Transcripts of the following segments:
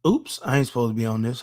Oops, I ain't supposed to be on this.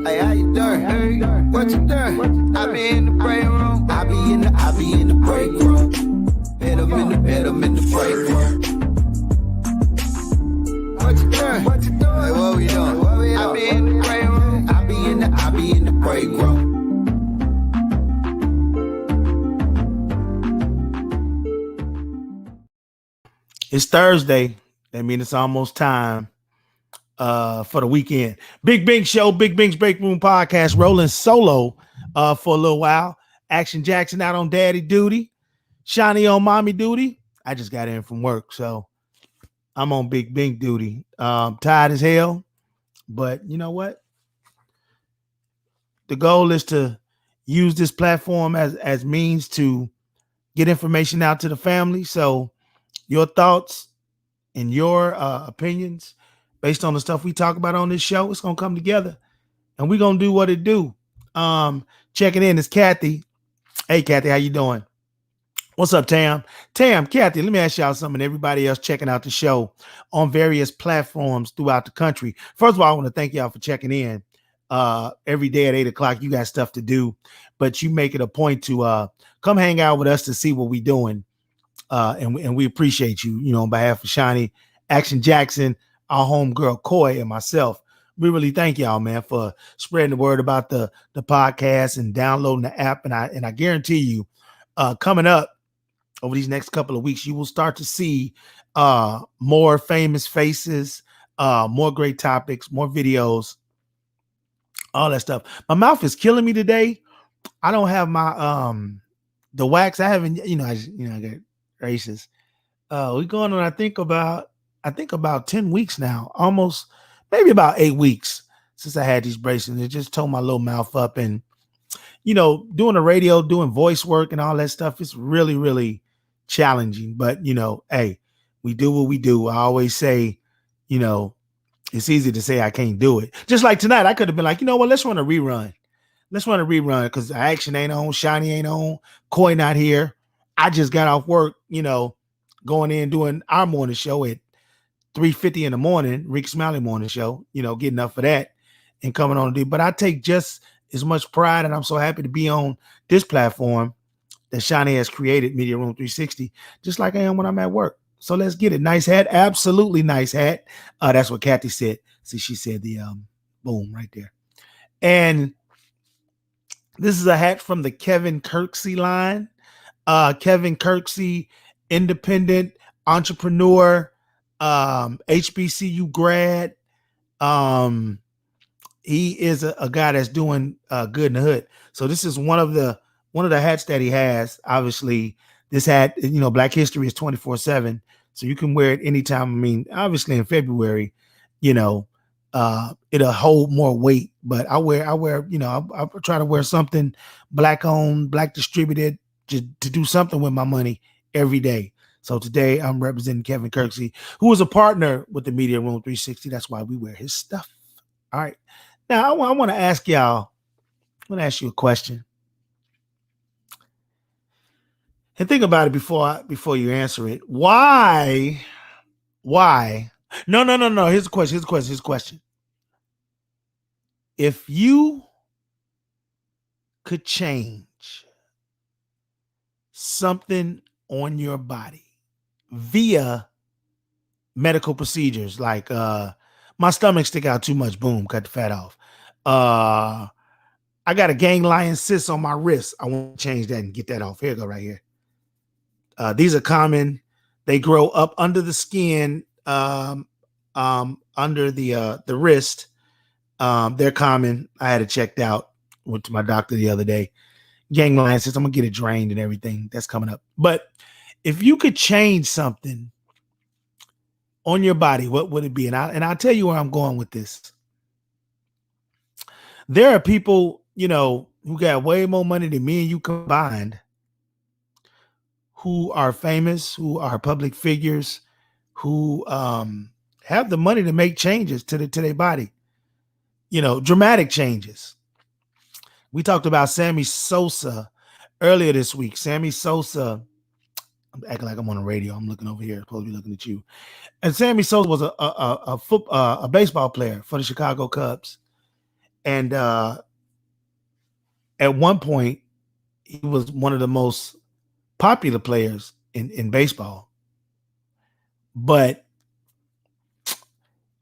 Hey, how you doing? What you doing? I be in the break room. I be in the break room. Hit 'em in the break room. What you doing? Hey, what we doing? I be in the break room. I be in the break room. It's Thursday. That means it's almost time for the weekend. Big Bink Show, Big Bink's Break Room Podcast, rolling solo for a little while. Action Jackson out on daddy duty. Shawnee on mommy duty. I just got in from work, so I'm on Big Bink duty. Tired as hell, but you know what? The goal is to use this platform as means to get information out to the family. So your thoughts and your opinions based on the stuff we talk about on this show, it's gonna come together and we're gonna do what it do. Checking in is Kathy. Hey Kathy, how you doing? What's up, Tam? Kathy, let me ask y'all something. Everybody else checking out the show on various platforms throughout the country. First of all, I want to thank y'all for checking in. Every day at 8:00, you got stuff to do, but you make it a point to come hang out with us to see what we're doing. And we appreciate you, on behalf of Shawnee, Action Jackson, our homegirl Coy, and myself. We really thank y'all, man, for spreading the word about the podcast and downloading the app. And I guarantee you, coming up over these next couple of weeks, you will start to see more famous faces, more great topics, more videos, all that stuff. My mouth is killing me today. I don't have my the wax. I haven't, I got braces. We're going on, I think about 10 weeks now, almost maybe about 8 weeks since I had these braces. It just tore my little mouth up. And doing the radio, doing voice work and all that stuff, it's really, really challenging. But hey, we do what we do. I always say, it's easy to say I can't do it. Just like tonight, I could have been like, let's run a rerun. Let's run a rerun because Action ain't on, Shiny ain't on, Coy not here. I just got off work, going in doing our morning show at 3:50 in the morning, Rick Smiley morning show, getting up for that and coming on to do. But I take just as much pride, and I'm so happy to be on this platform that Shani has created, Media Room 360, just like I am when I'm at work. So let's get it. Nice hat. Absolutely nice hat. That's what Kathy said. See, she said the boom right there. And this is a hat from the Kevin Kirksey line. Kevin Kirksey, independent entrepreneur, HBCU grad. He is a guy that's doing good in the hood. So this is one of the hats that he has. Obviously, this hat, Black History is 24/7. So you can wear it anytime. I mean, obviously in February, you know, it'll hold more weight. But I try to wear something black owned, black distributed to do something with my money every day. So today I'm representing Kevin Kirksey, who is a partner with the Media Room 360. That's why we wear his stuff. All right. Now I want to ask y'all, I want to ask you a question. And think about it before you answer it. Why? No. Here's the question. Here's the question. If you could change something on your body via medical procedures, like my stomach stick out too much, boom, cut the fat off. I got a ganglion cyst on my wrist. I want to change that and get that off. Here you go, right here. These are common. They grow up under the skin, under the wrist. They're common. I had it checked out. Went to my doctor the other day. Ganglion cyst. I'm gonna get it drained and everything. That's coming up. But if you could change something on your body, what would it be? And I'll tell you where I'm going with this. There are people, who got way more money than me and you combined, who are famous, who are public figures, who have the money to make changes to their body, dramatic changes. We talked about Sammy Sosa earlier this week. Sammy Sosa, I'm acting like I'm on the radio. I'm looking over here, supposed to be looking at you. And Sammy Sosa was a baseball player for the Chicago Cubs, and at one point he was one of the most popular players in baseball. But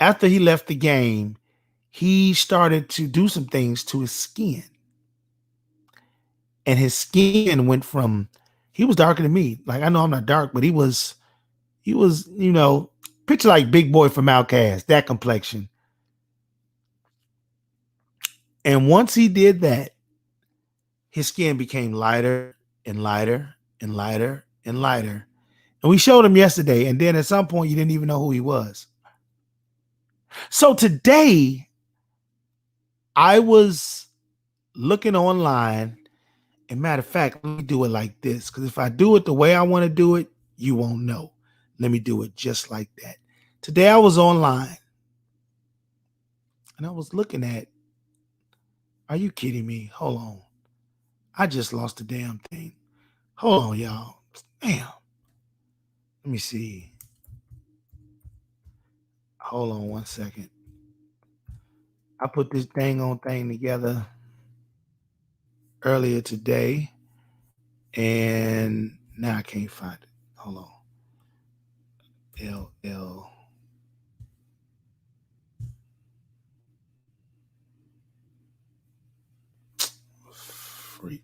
after he left the game, he started to do some things to his skin. And his skin went from, he was darker than me. Like, I know I'm not dark, but he was, picture like Big Boy from Outkast, that complexion. And once he did that, his skin became lighter and lighter and lighter and lighter. And we showed him yesterday. And then at some point, you didn't even know who he was. So today, I was looking online. And matter of fact, let me do it like this. Because if I do it the way I want to do it, you won't know. Let me do it just like that. Today, I was online. And I was looking at, are you kidding me? Hold on. I just lost the damn thing. Hold on, y'all. Damn. Let me see. Hold on one second. I put this dang on thing together earlier today. And now I can't find it. Hold on. LL. Freak.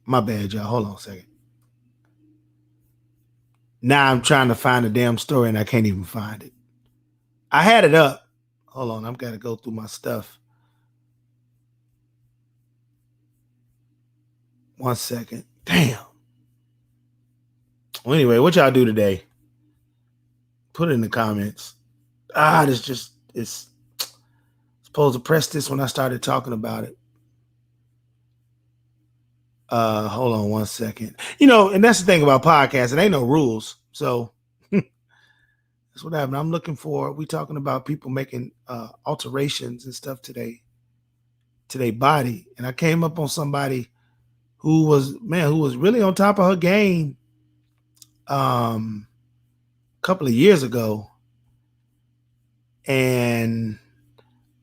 My bad, y'all. Hold on a second. Now I'm trying to find the damn story and I can't even find it. I had it up. Hold on. I've got to go through my stuff. One second. Damn. Well, anyway, what y'all do today? Put it in the comments. It's supposed to press this when I started talking about it. Hold on one second. And that's the thing about podcasts. It ain't no rules. So that's what happened. I'm looking for, we talking about people making alterations and stuff today to their body. And I came up on somebody who was really on top of her game a couple of years ago. And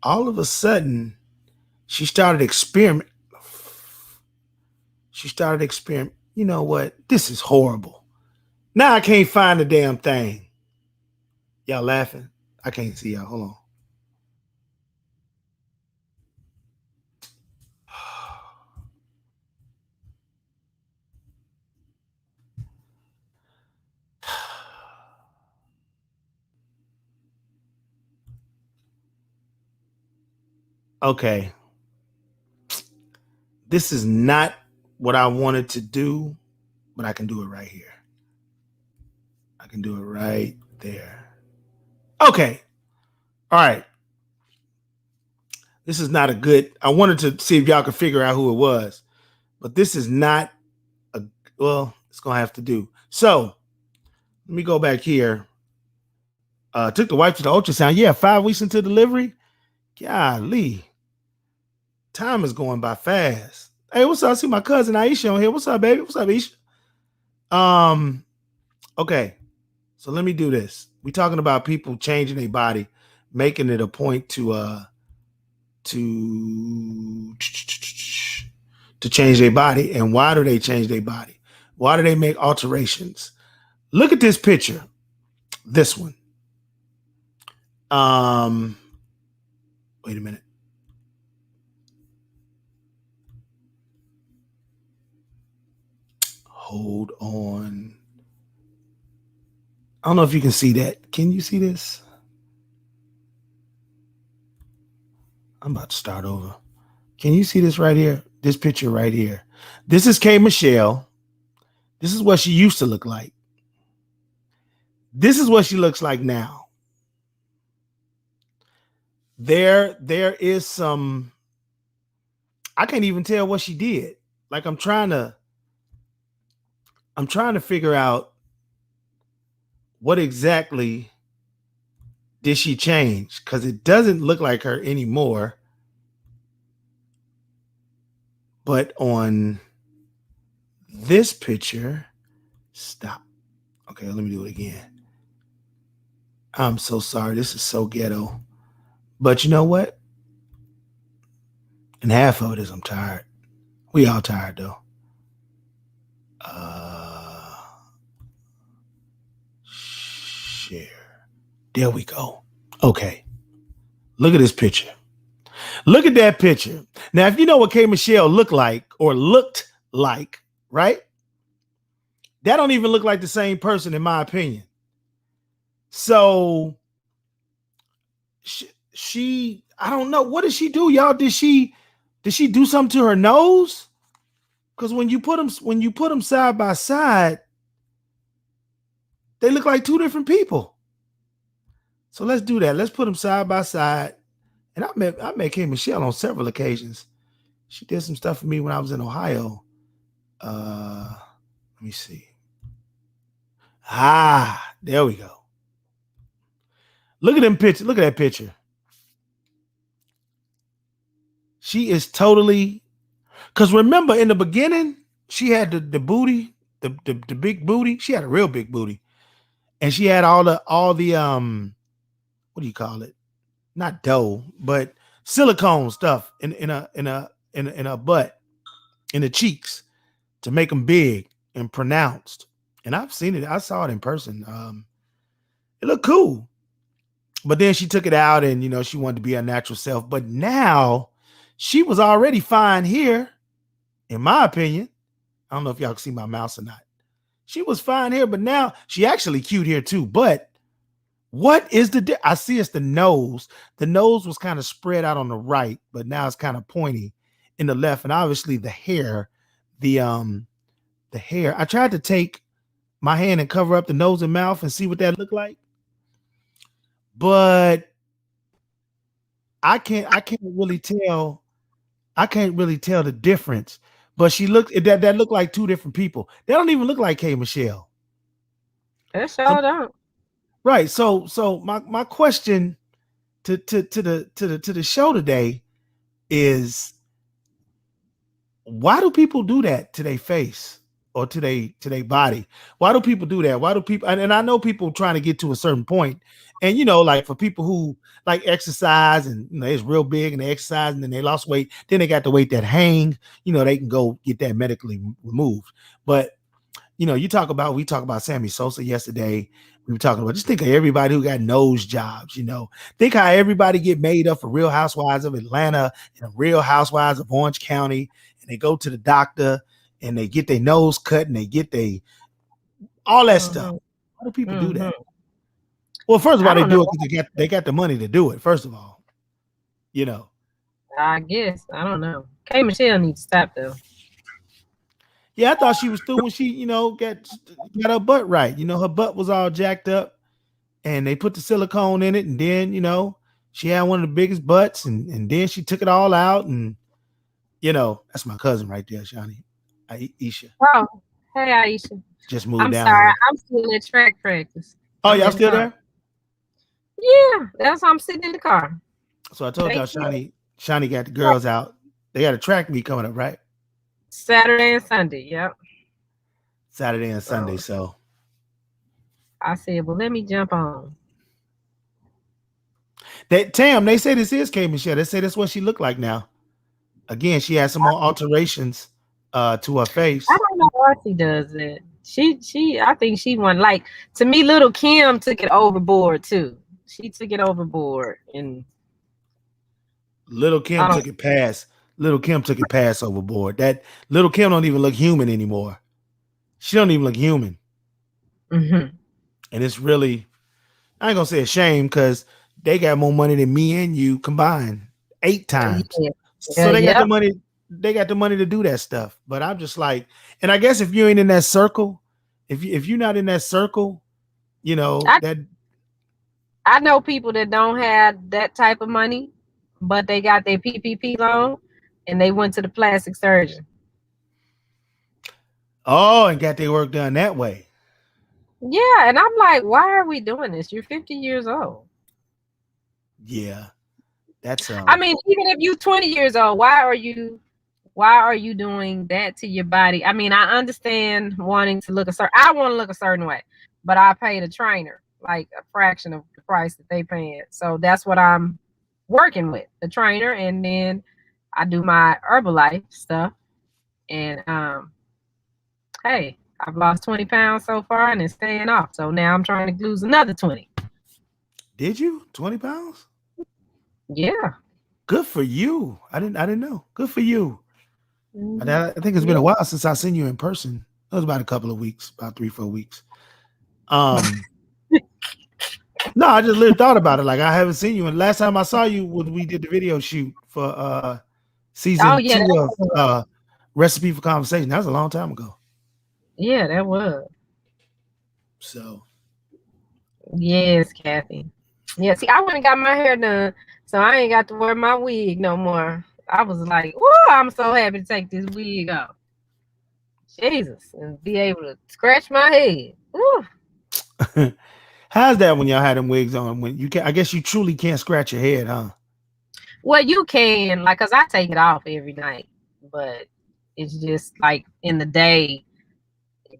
all of a sudden, she started experimenting. You know what? This is horrible. Now I can't find the damn thing. Y'all laughing? I can't see y'all. Hold on. Okay. This is not what I wanted to do, but I can do it right here. I can do it right there. Okay. All right. This is not a good. I wanted to see if y'all could figure out who it was, but this is not a. Well, it's gonna have to do. So let me go back here. Took the wife to the ultrasound. Yeah, 5 weeks into delivery. Golly, time is going by fast. Hey, what's up? I see my cousin Aisha on here. What's up, baby? What's up, Aisha? Okay. So let me do this. We talking about people changing their body, making it a point to change their body. And why do they change their body? Why do they make alterations? Look at this picture. This one. Wait a minute. Hold on. I don't know if you can see that. Can you see this? I'm about to start over. Can you see this right here? This picture right here. This is K. Michelle. This is what she used to look like. This is what she looks like now. There is some. I can't even tell what she did. Like I'm trying to figure out what exactly did she change, because it doesn't look like her anymore. But on this picture, stop. Okay, let me do it again. I'm so sorry. This is so ghetto. But you know what? And half of it is I'm tired. We all tired though. Share. There we go. Okay. Look at this picture. Look at that picture. Now, if you know what K. Michelle looked like, right? That don't even look like the same person, in my opinion. So she I don't know. What did she do, y'all? Did she do something to her nose? Because when you put them side by side, they look like two different people. So let's do that. Let's put them side by side. And I met K. Michelle on several occasions. She did some stuff for me when I was in Ohio. Let me see. There we go. Look at them pictures. Look at that picture. She is totally, because remember in the beginning, she had the booty, the big booty. She had a real big booty. And she had all the what do you call it? Not dough, but silicone stuff in a butt, in the cheeks, to make them big and pronounced. And I've seen it. I saw it in person. It looked cool. But then she took it out and, she wanted to be her natural self. But now she was already fine here, in my opinion. I don't know if y'all can see my mouse or not. She was fine here, but now she actually cute here too. But what is I see it's the nose. The nose was kind of spread out on the right, but now it's kind of pointy in the left. And obviously the hair, the hair. I tried to take my hand and cover up the nose and mouth and see what that looked like. But I can't really tell. I can't really tell the difference. But she looked that looked like two different people. They don't even look like K. Michelle. That's all don't. Right. So my question to the show today is, why do people do that to their face or to their body? Why do people do that? Why do people, and I know people trying to get to a certain point, and like for people who like exercise and it's real big and they exercise and then they lost weight, then they got the weight that hang, they can go get that medically removed. But we talk about Sammy Sosa yesterday. We were talking about, just think of everybody who got nose jobs, think how everybody get made up for Real Housewives of Atlanta and Real Housewives of Orange County. And they go to the doctor and they get their nose cut and they get all that stuff. Why do people do that? Well, first of all, they do it because they got the money to do it. First of all, I guess. I don't know. K. Michelle needs to stop though. Yeah, I thought she was through when she, got her butt right. Her butt was all jacked up, and they put the silicone in it, and then she had one of the biggest butts, and then she took it all out, and that's my cousin right there, Shawnee. Aisha Oh, hey Aisha. just moved I'm down sorry. here. I'm still at track practice. Oh, I'm y'all in the still car. there? Yeah, that's why I'm sitting in the car. So I told y'all, Thank you. Shawnee got the girls out. They got a track meet coming up, right? Saturday and Sunday. Yep. Saturday and Sunday. So So I said, well, let me jump on. they say this is Kay Michelle. They say that's what she looked like now. Again, she had some more alterations to her face. I don't know why she does it. I think she won. Like, to me, little Kim took it overboard too. She took it overboard, and Little Kim I took it past. Little Kim took it past overboard. That Little Kim don't even look human anymore. She don't even look human. don't. And it's really, I ain't gonna say a shame because they got more money than me and you combined 8 times. Yeah. So they got the Yep. money. They got the money to do that stuff. But I'm just like, and I guess if you ain't in that circle, if you're not in that circle, I that I know people that don't have that type of money, but they got their PPP loan, and they went to the plastic surgeon. and got their work done that way. Yeah, and I'm like, why are we doing this? You're 50 years old. Yeah, that's I mean, even if you're 20 years old, why are you doing that to your body? I mean, I understand wanting to look I want to look a certain way, but I paid a trainer like a fraction of the price that they paying. So that's what I'm working with, the trainer, and then I do my Herbalife stuff. And hey, I've lost 20 pounds so far and it's staying off. So now I'm trying to lose another 20. Did you 20 pounds? Yeah. Good for you. I didn't know. Good for you. Mhm. I think it's been a while since I seen you in person. It was about a couple of weeks, about 3-4 weeks. No, I just literally thought about it. Like I haven't seen you. And last time I saw you when we did the video shoot for season Oh yeah, 2 of Recipe for Conversation. That was a long time ago. yeah, that was. So Yes, Kathy. Yeah, see, I went and got my hair done, so I ain't got to wear my wig no more. I was like, "Whoa, I'm so happy to take this wig off." Jesus, and be able to scratch my head. Woo. how's that when y'all had them wigs on? When you can, I guess you truly can't scratch your head, huh? Well, you can, like, cause I take it off every night, but it's just like in the day,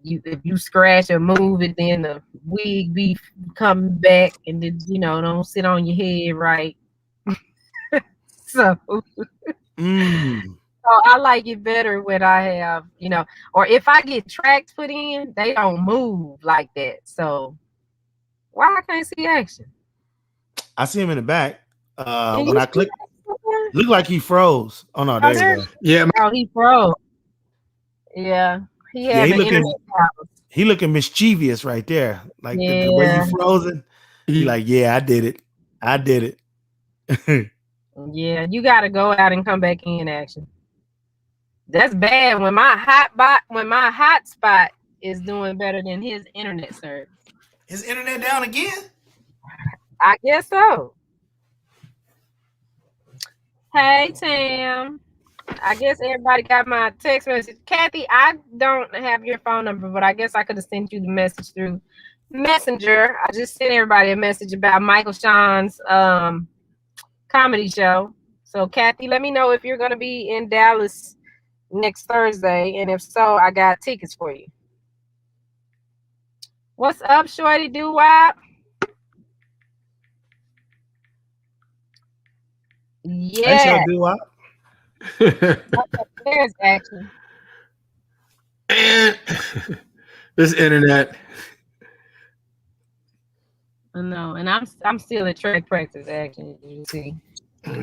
if you scratch or move it, then the wig be coming back, and then don't sit on your head right. So. So I like it better when I have, or if I get tracks put in, they don't move like that. So why I can't see action? I see him in the back. Can When you I see click, look like he froze. Oh no, Oh, there you go. Yeah, oh, he froze. Yeah, he Yeah, having internet problems. he looking mischievous right there. Like the way you Yeah, frozen. He like, yeah, I did it. I did it. yeah. You got to go out and come back in action. That's bad when my hotspot is doing better than his internet service. Is internet down again? I guess so. Hey, Tam. I guess everybody got my text message. Kathy, I don't have your phone number, but I guess I could have sent you the message through Messenger. I just sent everybody a message about Michael Sean's comedy show. So, Kathy, let me know if you're going to be in Dallas next Thursday. And if so, I got tickets for you. What's up, Shorty Doo-Wop? Yeah. I do. There's action. This internet. I know, and I'm still at track practice. Actually, you see.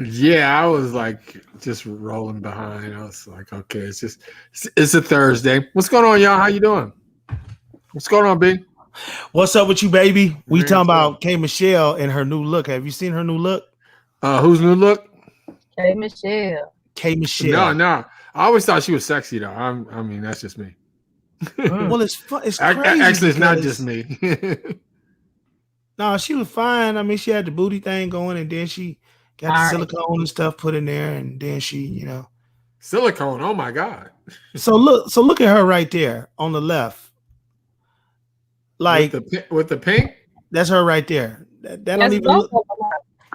Yeah, I was like just rolling behind. I was like, okay, it's a Thursday. What's going on, y'all? How you doing? What's going on, Bink? What's up with you, baby? We Man, talking about Kay Michelle and her new look. Have you seen her new look? Who's new look? Kay Michelle. Kay Michelle. No. I always thought she was sexy though. I mean, that's just me. Well, it's fun. It's crazy. Actually, it's not because- just me. No, she was fine. I mean, she had the booty thing going, and then she got the silicone and stuff put in there, and then she, Silicone. Oh my God. So look at her right there on the left. Like with the pink. That's her right there. That don't even look.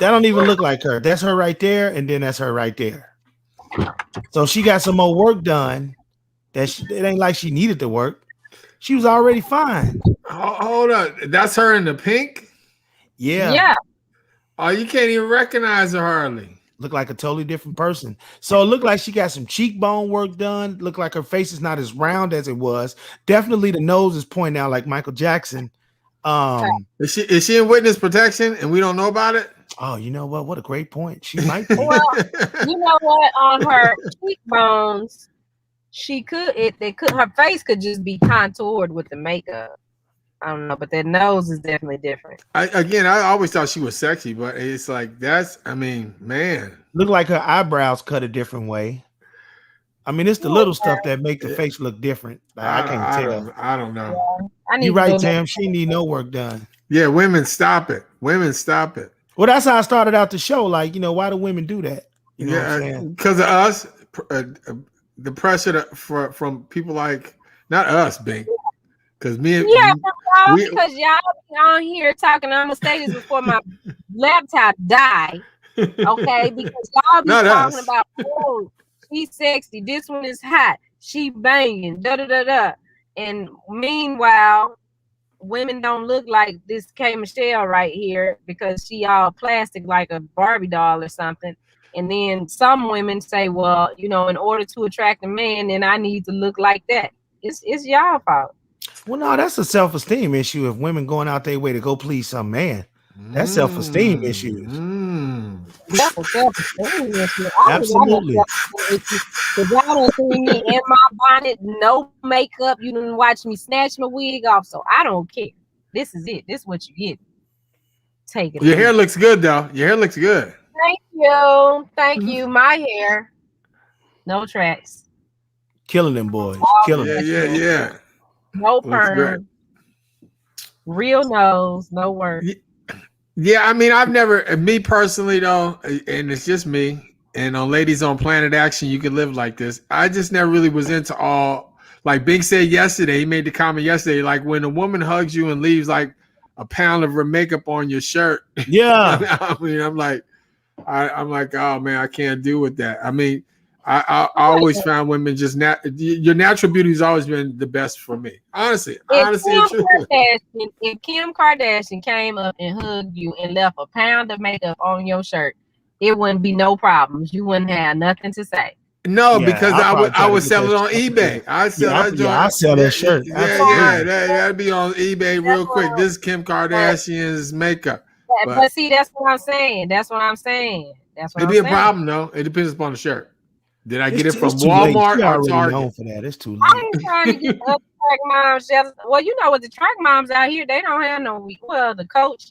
That don't even look like her. That's her right there, and then that's her right there. So she got some more work done. It ain't like she needed to work. She was already fine. Hold on, that's her in the pink. Yeah. Yeah. Oh, you can't even recognize her hardly. Look like a totally different person. So it looked like she got some cheekbone work done. Look like her face is not as round as it was. Definitely the nose is pointing out like Michael Jackson. Is she in witness protection and we don't know about it? Oh, you know what? What a great point. She might be. Well, you know what? On her cheekbones, her face could just be contoured with the makeup. I don't know, but that nose is definitely different. I always thought she was sexy, but it's like man. Look like her eyebrows cut a different way. I mean, it's the little stuff that make the face look different. I can't tell. I don't know. Yeah, You're right, Tam. She need no work done. Yeah, women, stop it. Women, stop it. Well, that's how I started out the show. Like, why do women do that? You know what I'm saying? Because of us, the pressure from people like, not us, Bink. Because me and because y'all be on here talking. I'm gonna say this before my laptop die, okay? Because y'all be talking about, oh, she's sexy. This one is hot. She banging. Da da da da. And meanwhile, women don't look like this K Michelle right here because she all plastic like a Barbie doll or something. And then some women say, well, in order to attract a man, then I need to look like that. It's y'all fault. Well, no, that's a self-esteem issue. If women going out their way to go please some man, that's self-esteem issues. That's a self-esteem issue. Absolutely. Because y'all don't see me in my bonnet, no makeup. You didn't watch me snatch my wig off, so I don't care. This is it. This is what you get. Take it. Your hair looks good, though. Your hair looks good. Thank you. Thank you. My hair. No tracks. Killing them boys. Killing them. Yeah. No perm. Real nose. No work. Yeah, I mean, I've never, me personally though, and it's just me, and on Ladies on Planet Action, you can live like this. I just never really was into all, like Bink said yesterday, he made the comment yesterday, like when a woman hugs you and leaves like a pound of her makeup on your shirt. Yeah. I mean, I'm like, oh man, I can't deal with that. I mean, I always found women just your natural beauty has always been the best for me. Honestly, if Kim Kardashian came up and hugged you and left a pound of makeup on your shirt, it wouldn't be no problems. You wouldn't have nothing to say. No, because I would sell it on eBay. I sell that shirt. Yeah, that'd be on eBay real quick. This is Kim Kardashian's makeup. But see, that's what I'm saying. It'd be a problem though. It depends upon the shirt. Did I get it from Walmart or Target? For that. It's too late. I ain't trying to get up track moms. Well, you know what, the track moms out here, they don't have no wig. Well, the coach,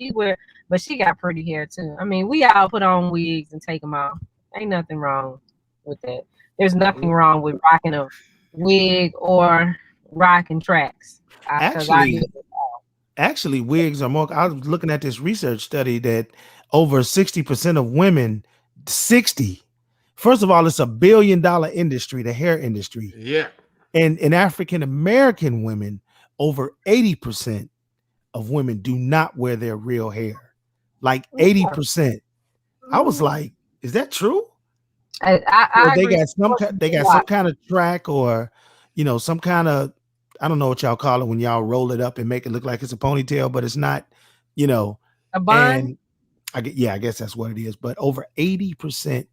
but she got pretty hair too. I mean, we all put on wigs and take them off. Ain't nothing wrong with that. There's nothing wrong with rocking a wig or rocking tracks. Actually, wigs are more. I was looking at this research study that over 60% of women, 60. First of all, it's $1 billion industry, the hair industry. Yeah. And in African American women, over 80% of women do not wear their real hair. Like 80%. I was like, is that true? They got some kind of track or, some kind of, I don't know what y'all call it when y'all roll it up and make it look like it's a ponytail, but it's not, a bun. I guess that's what it is. But over 80%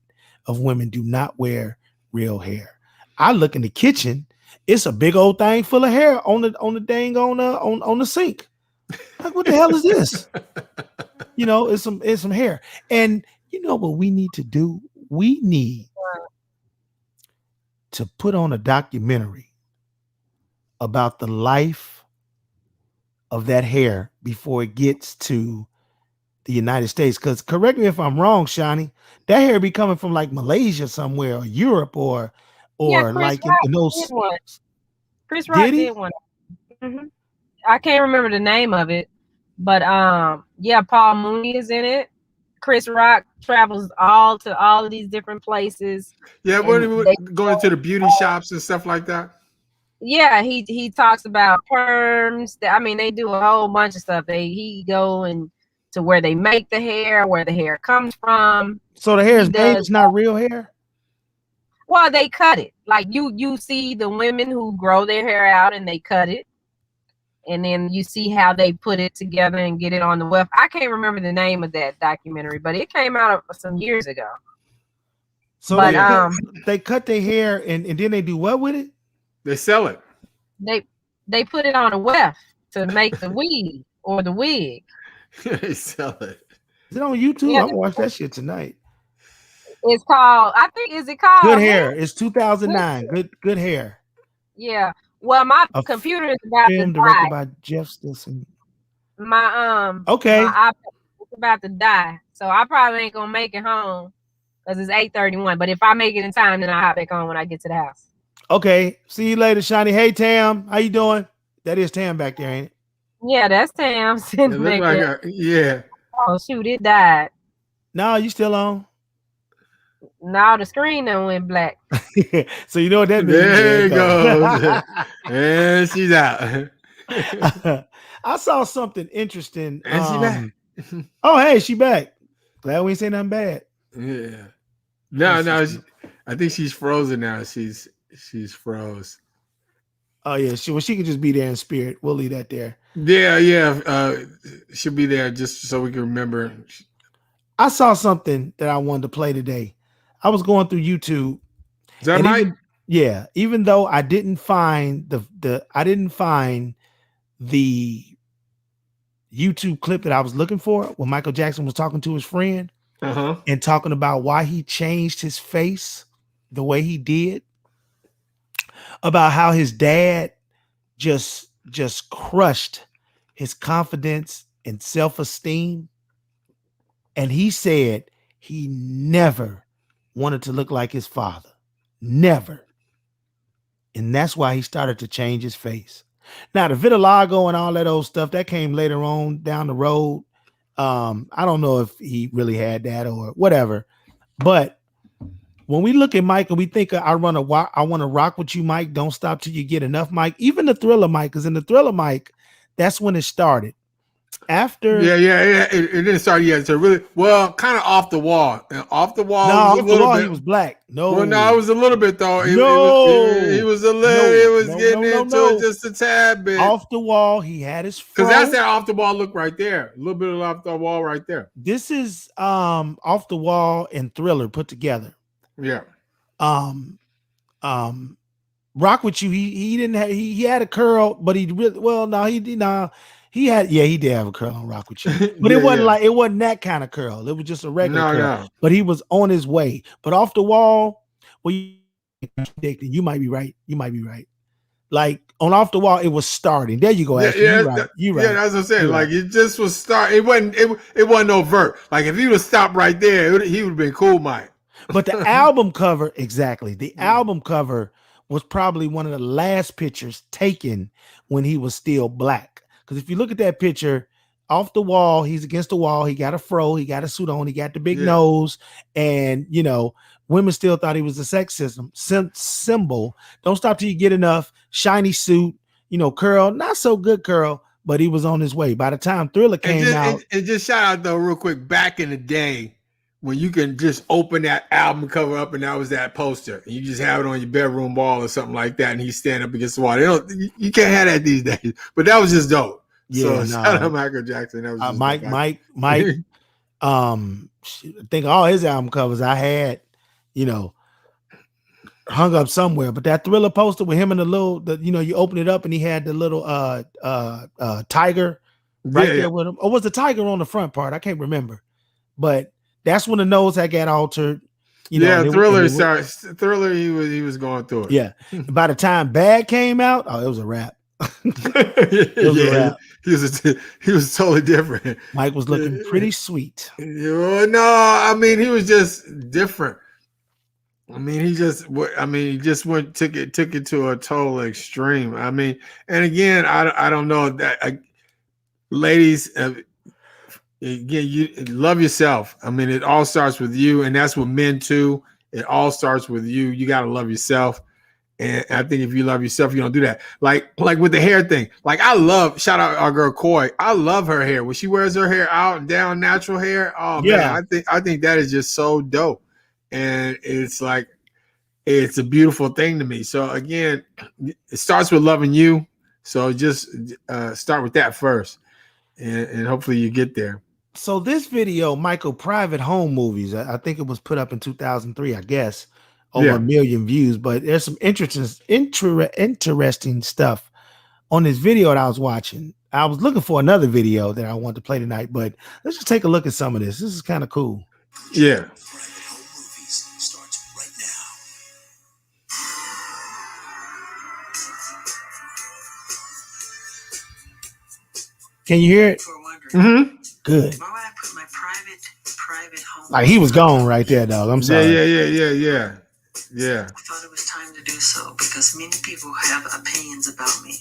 of women do not wear real hair. I look in the kitchen, it's a big old thing full of hair on the dang on the sink. Like, what the hell is this? It's some hair. And you know what we need to do? We need to put on a documentary about the life of that hair before it gets to the United States. Because correct me if I'm wrong, Shani, that hair be coming from like Malaysia somewhere or Europe or like in those. Chris Rock Did he? did one. Mm-hmm. I can't remember the name of it, but yeah, Paul Mooney is in it. Chris Rock travels all of these different places, Yeah, and when they going to the beauty shops and stuff like that. yeah, he talks about perms. I mean, they do a whole bunch of stuff. He go and to where they make the hair, where the hair comes from. So the hair He is made. does It's not real hair. well. They cut it. Like you see the women who grow their hair out and they cut it, and then you see how they put it together and get it on the web. I can't remember the name of that documentary, but it came out some years ago. So But they cut their hair and then they do what with it? They sell it. they put it on a weft to make the weave or the wig. They sell it. Is it on YouTube? Yeah. I'm gonna watch that shit tonight. It's called, I think, is it called Good hair. It's 2009. Good hair. Yeah. Well, my A computer is about to Film directed die. by Jeff Stilson. My Okay. my iPad is about to die, so I probably ain't gonna make it home because it's 8:31. But if I make it in time, then I'll hop back on when I get to the house. Okay. See you later, Shiny. Hey Tam, how you doing? That is Tam back there, ain't it? Yeah, that's Tam It sitting look back like there. yeah. Oh shoot, it died. No, you still on. Now the screen done went black. So you know what that means. There it goes. And she's out. I saw something interesting. And she back. Oh, hey, she back. Glad we ain't say nothing bad. Yeah. No, I think she's frozen now. She's froze. Oh yeah, she can just be there in spirit. We'll leave that there. Yeah. She'll be there just so we can remember. I saw something that I wanted to play today. I was going through YouTube. Is that right? Even though I didn't find the YouTube clip that I was looking for when Michael Jackson was talking to his friend and talking about why he changed his face the way he did, about how his dad just crushed his confidence and self-esteem. And he said he never wanted to look like his father. Never. And that's why he started to change his face. Now, the vitiligo and all that old stuff, that came later on down the road. I don't know if he really had that or whatever. But when we look at Mike and we think I want to rock with you, Mike, don't stop till you get enough, Mike. Even the Thriller Mike, because in the Thriller Mike, that's when it started. After it didn't start yet. So really, well, kind of off the wall. Off the wall. No, off the wall he was black. No, well, no, it was a little bit though. He was a little. It was getting into it just a tad bit. Off the wall, he had his fro. Because that's that off the wall look right there. A little bit of off the wall right there. This is Off the Wall and Thriller put together. Yeah. Rock with You. He didn't have. He had a curl, but he really he did. He did have a curl on Rock With You, but it wasn't that kind of curl. It was just a regular curl. No. But he was on his way. But Off the Wall, well, you might be right. You might be right. Like on Off the Wall, it was starting. There you go. You're right. Yeah, that's what I'm saying. Like it just was starting. It wasn't overt. Like if he would have stopped right there, he would have been cool, Mike. But the album cover, exactly. The album cover was probably one of the last pictures taken when he was still black. Because if you look at that picture, Off the Wall, he's against the wall. He got a fro. He got a suit on. He got the big nose. And, women still thought he was a sexism symbol. Don't stop till you get enough. Shiny suit, curl. Not so good curl, but he was on his way. By the time Thriller came out. And just shout out, though, real quick, back in the day, when you can just open that album cover up and that was that poster, and you just have it on your bedroom wall or something like that, and he's standing up against the wall. You can't have that these days, but that was just dope. Yeah, shout out Michael Jackson. That was just Mike. I think all his album covers I had, hung up somewhere. But that Thriller poster with him and you open it up and he had the little tiger there with him. Or was the tiger on the front part? I can't remember, but. That's when the nose had got altered. Thriller. Thriller. He was going through it. Yeah. By the time Bad came out, it was a wrap. He was totally different. Mike was looking pretty sweet. No, I mean he was just different. I mean, he just took it to a total extreme. I mean, and again, I don't know that ladies, again, you love yourself. I mean, it all starts with you, and that's with men too. It all starts with you. You got to love yourself. And I think if you love yourself, you don't do that. Like with the hair thing. Like I love, shout out our girl Coy. I love her hair. When she wears her hair out and down, natural hair. Oh Yeah. man, I think that is just so dope. And it's like it's a beautiful thing to me. So again, it starts with loving you. So just start with that first, and hopefully you get there. So this video, Michael, private home movies, I think it was put up in 2003, I guess, over 1 million views. But there's some interesting stuff on this video that I was watching. I was looking for another video that I want to play tonight, but let's just take a look at some of this. This is kind of cool. Yeah. Can you hear it? Mm-hmm. Good. Why would I put my private home? Like he was gone right there, dog. I'm sorry. Yeah. I thought it was time to do so because many people have opinions about me,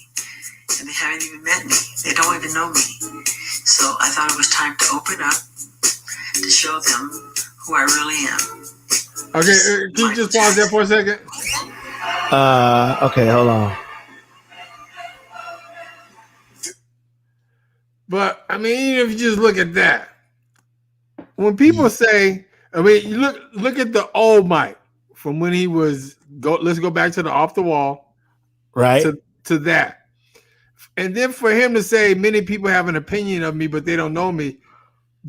and they haven't even met me. They don't even know me. So I thought it was time to open up to show them who I really am. Okay, can you just pause there for a second? Okay, hold on. But I mean, even if you just look at that, when people say, I mean, you look at the old Mike from when he was let's go back to the off the wall, right? To that, and then for him to say many people have an opinion of me, but they don't know me,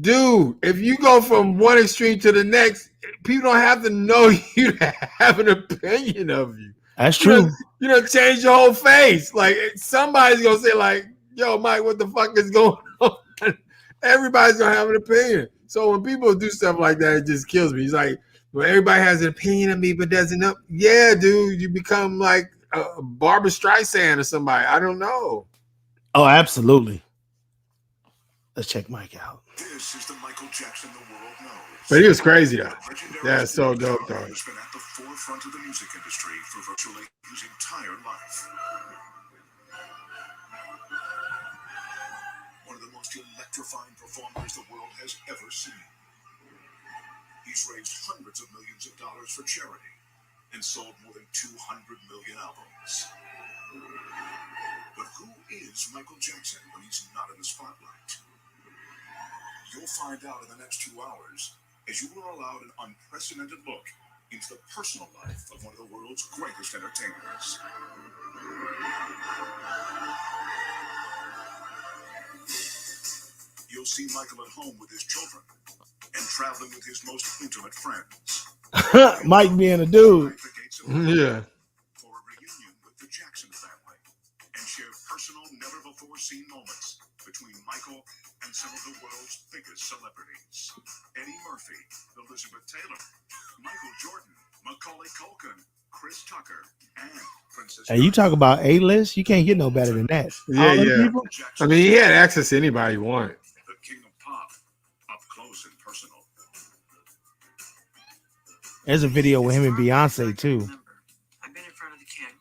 dude. If you go from one extreme to the next, people don't have to know you to have an opinion of you. That's true. You don't change your whole face. Like somebody's gonna say, like, yo, Mike, what the fuck is going on? Everybody's gonna have an opinion. So when people do stuff like that, it just kills me. He's like, well, everybody has an opinion of me, but doesn't know. Yeah, dude, you become like a Barbara Streisand or somebody. I don't know. Oh, absolutely. Let's check Mike out. This is the Michael Jackson the world knows. But he was crazy though. Yeah, so dope though. He's been at the forefront of the music industry for virtually his entire life. One of the most electrifying performers the world has ever seen. He's raised hundreds of millions of dollars for charity and sold more than 200 million albums. But who is Michael Jackson when he's not in the spotlight? You'll find out in the next 2 hours as you are allowed an unprecedented look into the personal life of one of the world's greatest entertainers. You'll see Michael at home with his children and traveling with his most intimate friends. Mike being a dude. Yeah. For a reunion with the Jackson family and share personal, never-before-seen moments between Michael and some of the world's biggest celebrities. Eddie Murphy, Elizabeth Taylor, Michael Jordan, Macaulay Culkin, Chris Tucker, and Princess Hey, you talk about A-list, you can't get no better than that. All them Yeah. people? I mean, he had access to anybody he wanted. The king of pop, up close and personal. There's a video with him and Beyonce too. I've been in front of the camera,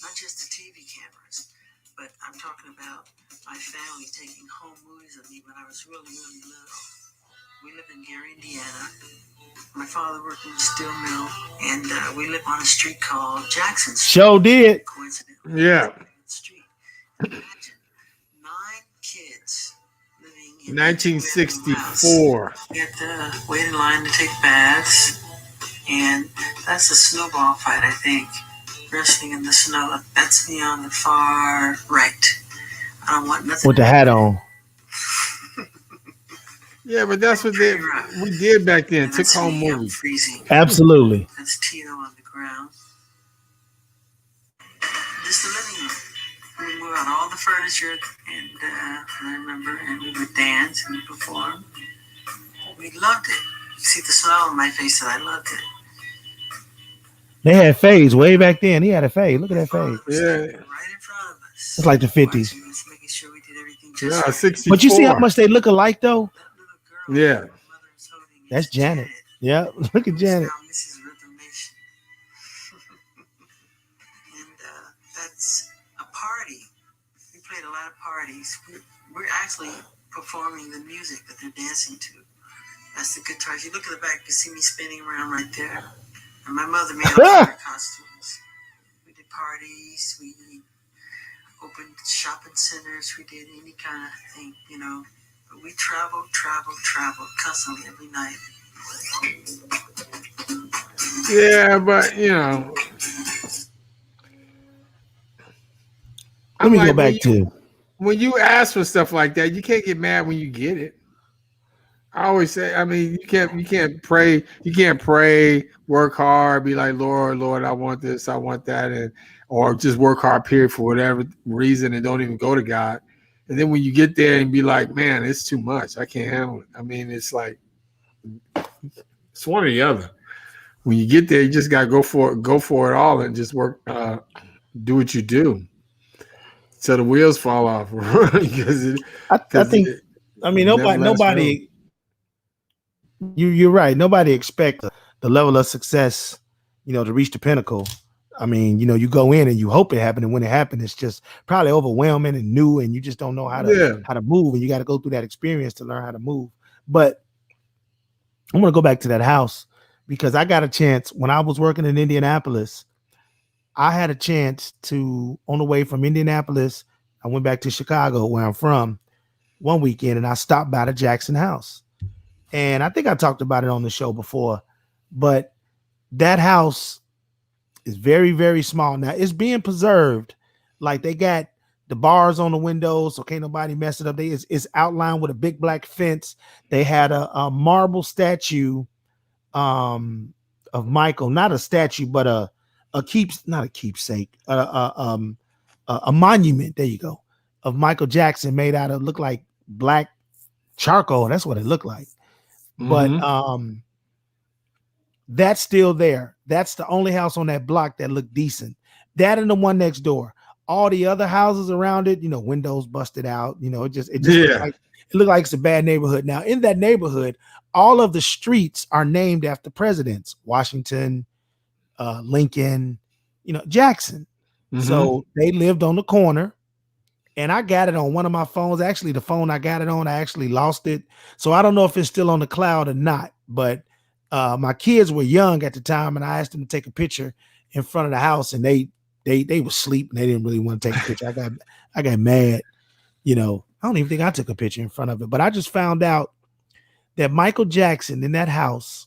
not just the TV cameras, but I'm talking about my family taking home movies of me when I was really, really little. We live in Gary, Indiana. My father worked in a steel mill, and we live on a street called Jackson Street. Show did. Coincidentally, Yeah. street. Imagine 9 kids living in 1964. We had to wait in line to take baths, and that's a snowball fight, I think. Wrestling in the snow. That's me on the far right. I don't want nothing With the hat on. Yeah, but that's what we did back then. And Took that's home me, I'm movies. freezing. Absolutely. That's Tito on the ground. Just the living room. We move out all the furniture, and I remember, and we would dance and perform. We loved it. You see the smile on my face that I loved it. They had fades way back then. He had a fade. Look at that fade. Yeah. Right in front of us. It's like the 50s. Watching us, making sure we did everything Yeah, just right. 64. But you see how much they look alike though? That little girl Yeah. her mother was holding That's is Janet. Yeah, look at Janet. Now Mrs. Rhythm Nation. it's a party. We played a lot of parties. We're actually performing the music that they're dancing to. That's the guitar. If you look at the back, you see me spinning around right there. And my mother made all our costumes. We did parties. We opened shopping centers. We did any kind of thing, you know. But we traveled constantly every night. Yeah, but you know, Let I'm me go like back to when you ask for stuff like that, you can't get mad when you get it. I always say, I mean, you can't pray, work hard, be like, Lord, I want this, I want that, and or just work hard, period, for whatever reason, and don't even go to God. And then when you get there and be like, man, it's too much, I can't handle it. I mean, it's like it's one or the other. When you get there, you just gotta go for it all, and just work, do what you do, so the wheels fall off. because I think I mean nobody you're right. Nobody expects the level of success, to reach the pinnacle. I mean, you go in and you hope it happened, and when it happened, it's just probably overwhelming and new, and you just don't know how to move, and you got to go through that experience to learn how to move. But I'm gonna go back to that house because I got a chance when I was working in Indianapolis. I had a chance to, on the way from Indianapolis, I went back to Chicago, where I'm from, one weekend, and I stopped by the Jackson house. And I think I talked about it on the show before, but that house is very, very small. Now it's being preserved. Like they got the bars on the windows, so can't nobody mess it up. It's outlined with a big black fence. They had a marble statue of Michael, not a statue, but not a keepsake, a monument. There you go, of Michael Jackson made out of look like black charcoal. That's what it looked like. But that's still there. That's the only house on that block that looked decent. That and the one next door. All the other houses around it, windows busted out. It looked like it's a bad neighborhood. Now, in that neighborhood, all of the streets are named after presidents: Washington, Lincoln, Jackson. So they lived on the corner. And I got it on one of my phones. Actually, the phone I got it on, I actually lost it. So I don't know if it's still on the cloud or not. But my kids were young at the time, and I asked them to take a picture in front of the house, and they were asleep and they didn't really want to take a picture. I got mad. I don't even think I took a picture in front of it. But I just found out that Michael Jackson in that house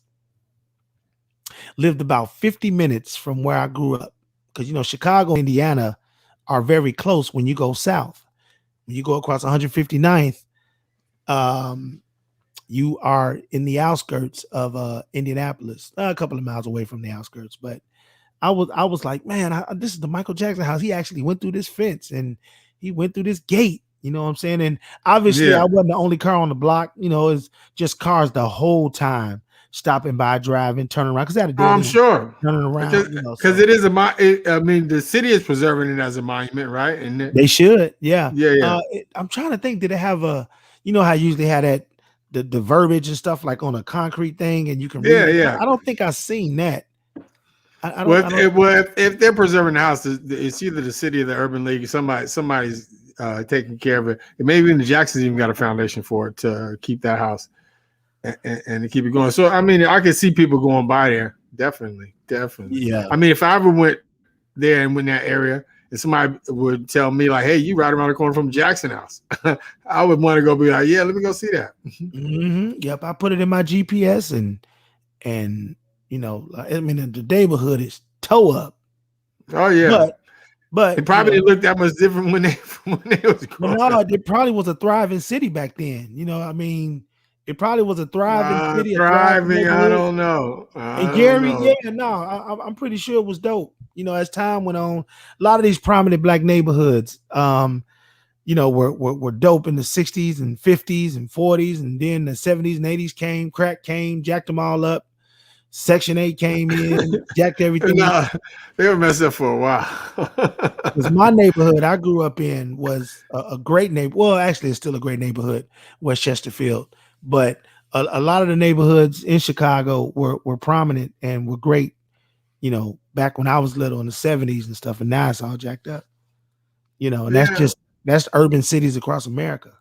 lived about 50 minutes from where I grew up. Because Chicago and Indiana are very close when you go south. When you go across 159th, you are in the outskirts of Indianapolis, a couple of miles away from the outskirts. But I was like, man, this is the Michael Jackson house. He actually went through this fence and he went through this gate. You know what I'm saying? And obviously, I wasn't the only car on the block. It's just cars the whole time, stopping by, driving, turning around. Because I had to do I'm sure turning around. Because it is I mean, the city is preserving it as a monument, right? And they should, yeah. I'm trying to think. Did it have how I usually had that the verbiage and stuff like on a concrete thing, and you can read it? I don't think I've seen that. If they're preserving the house, it's either the city or the urban league. Somebody's taking care of it. And maybe even the Jacksons even got a foundation for it to keep that house and to keep it going. So I mean, I can see people going by there. Definitely. Yeah. I mean, if I ever went there and went in that area, and somebody would tell me like, "Hey, you right around the corner from Jackson House," I would want to go be like, "Yeah, let me go see that." Yep, I put it in my GPS, and I mean, the neighborhood is toe up. Oh yeah, but it probably didn't look that much different when they was growing up. It probably was a thriving city back then. I mean, it probably was a thriving city. Thriving, I don't know. I'm pretty sure it was dope. As time went on, a lot of these prominent black neighborhoods, were dope in the 60s and 50s and 40s, and then the 70s and 80s came, crack came, jacked them all up. Section 8 came in, jacked everything. They were messed up for a while. Because my neighborhood I grew up in was a great neighborhood. Well, actually, it's still a great neighborhood, West Chesterfield. But a lot of the neighborhoods in Chicago were prominent and were great, back when I was little in the 70s and stuff. And now it's all jacked up. And that's urban cities across America.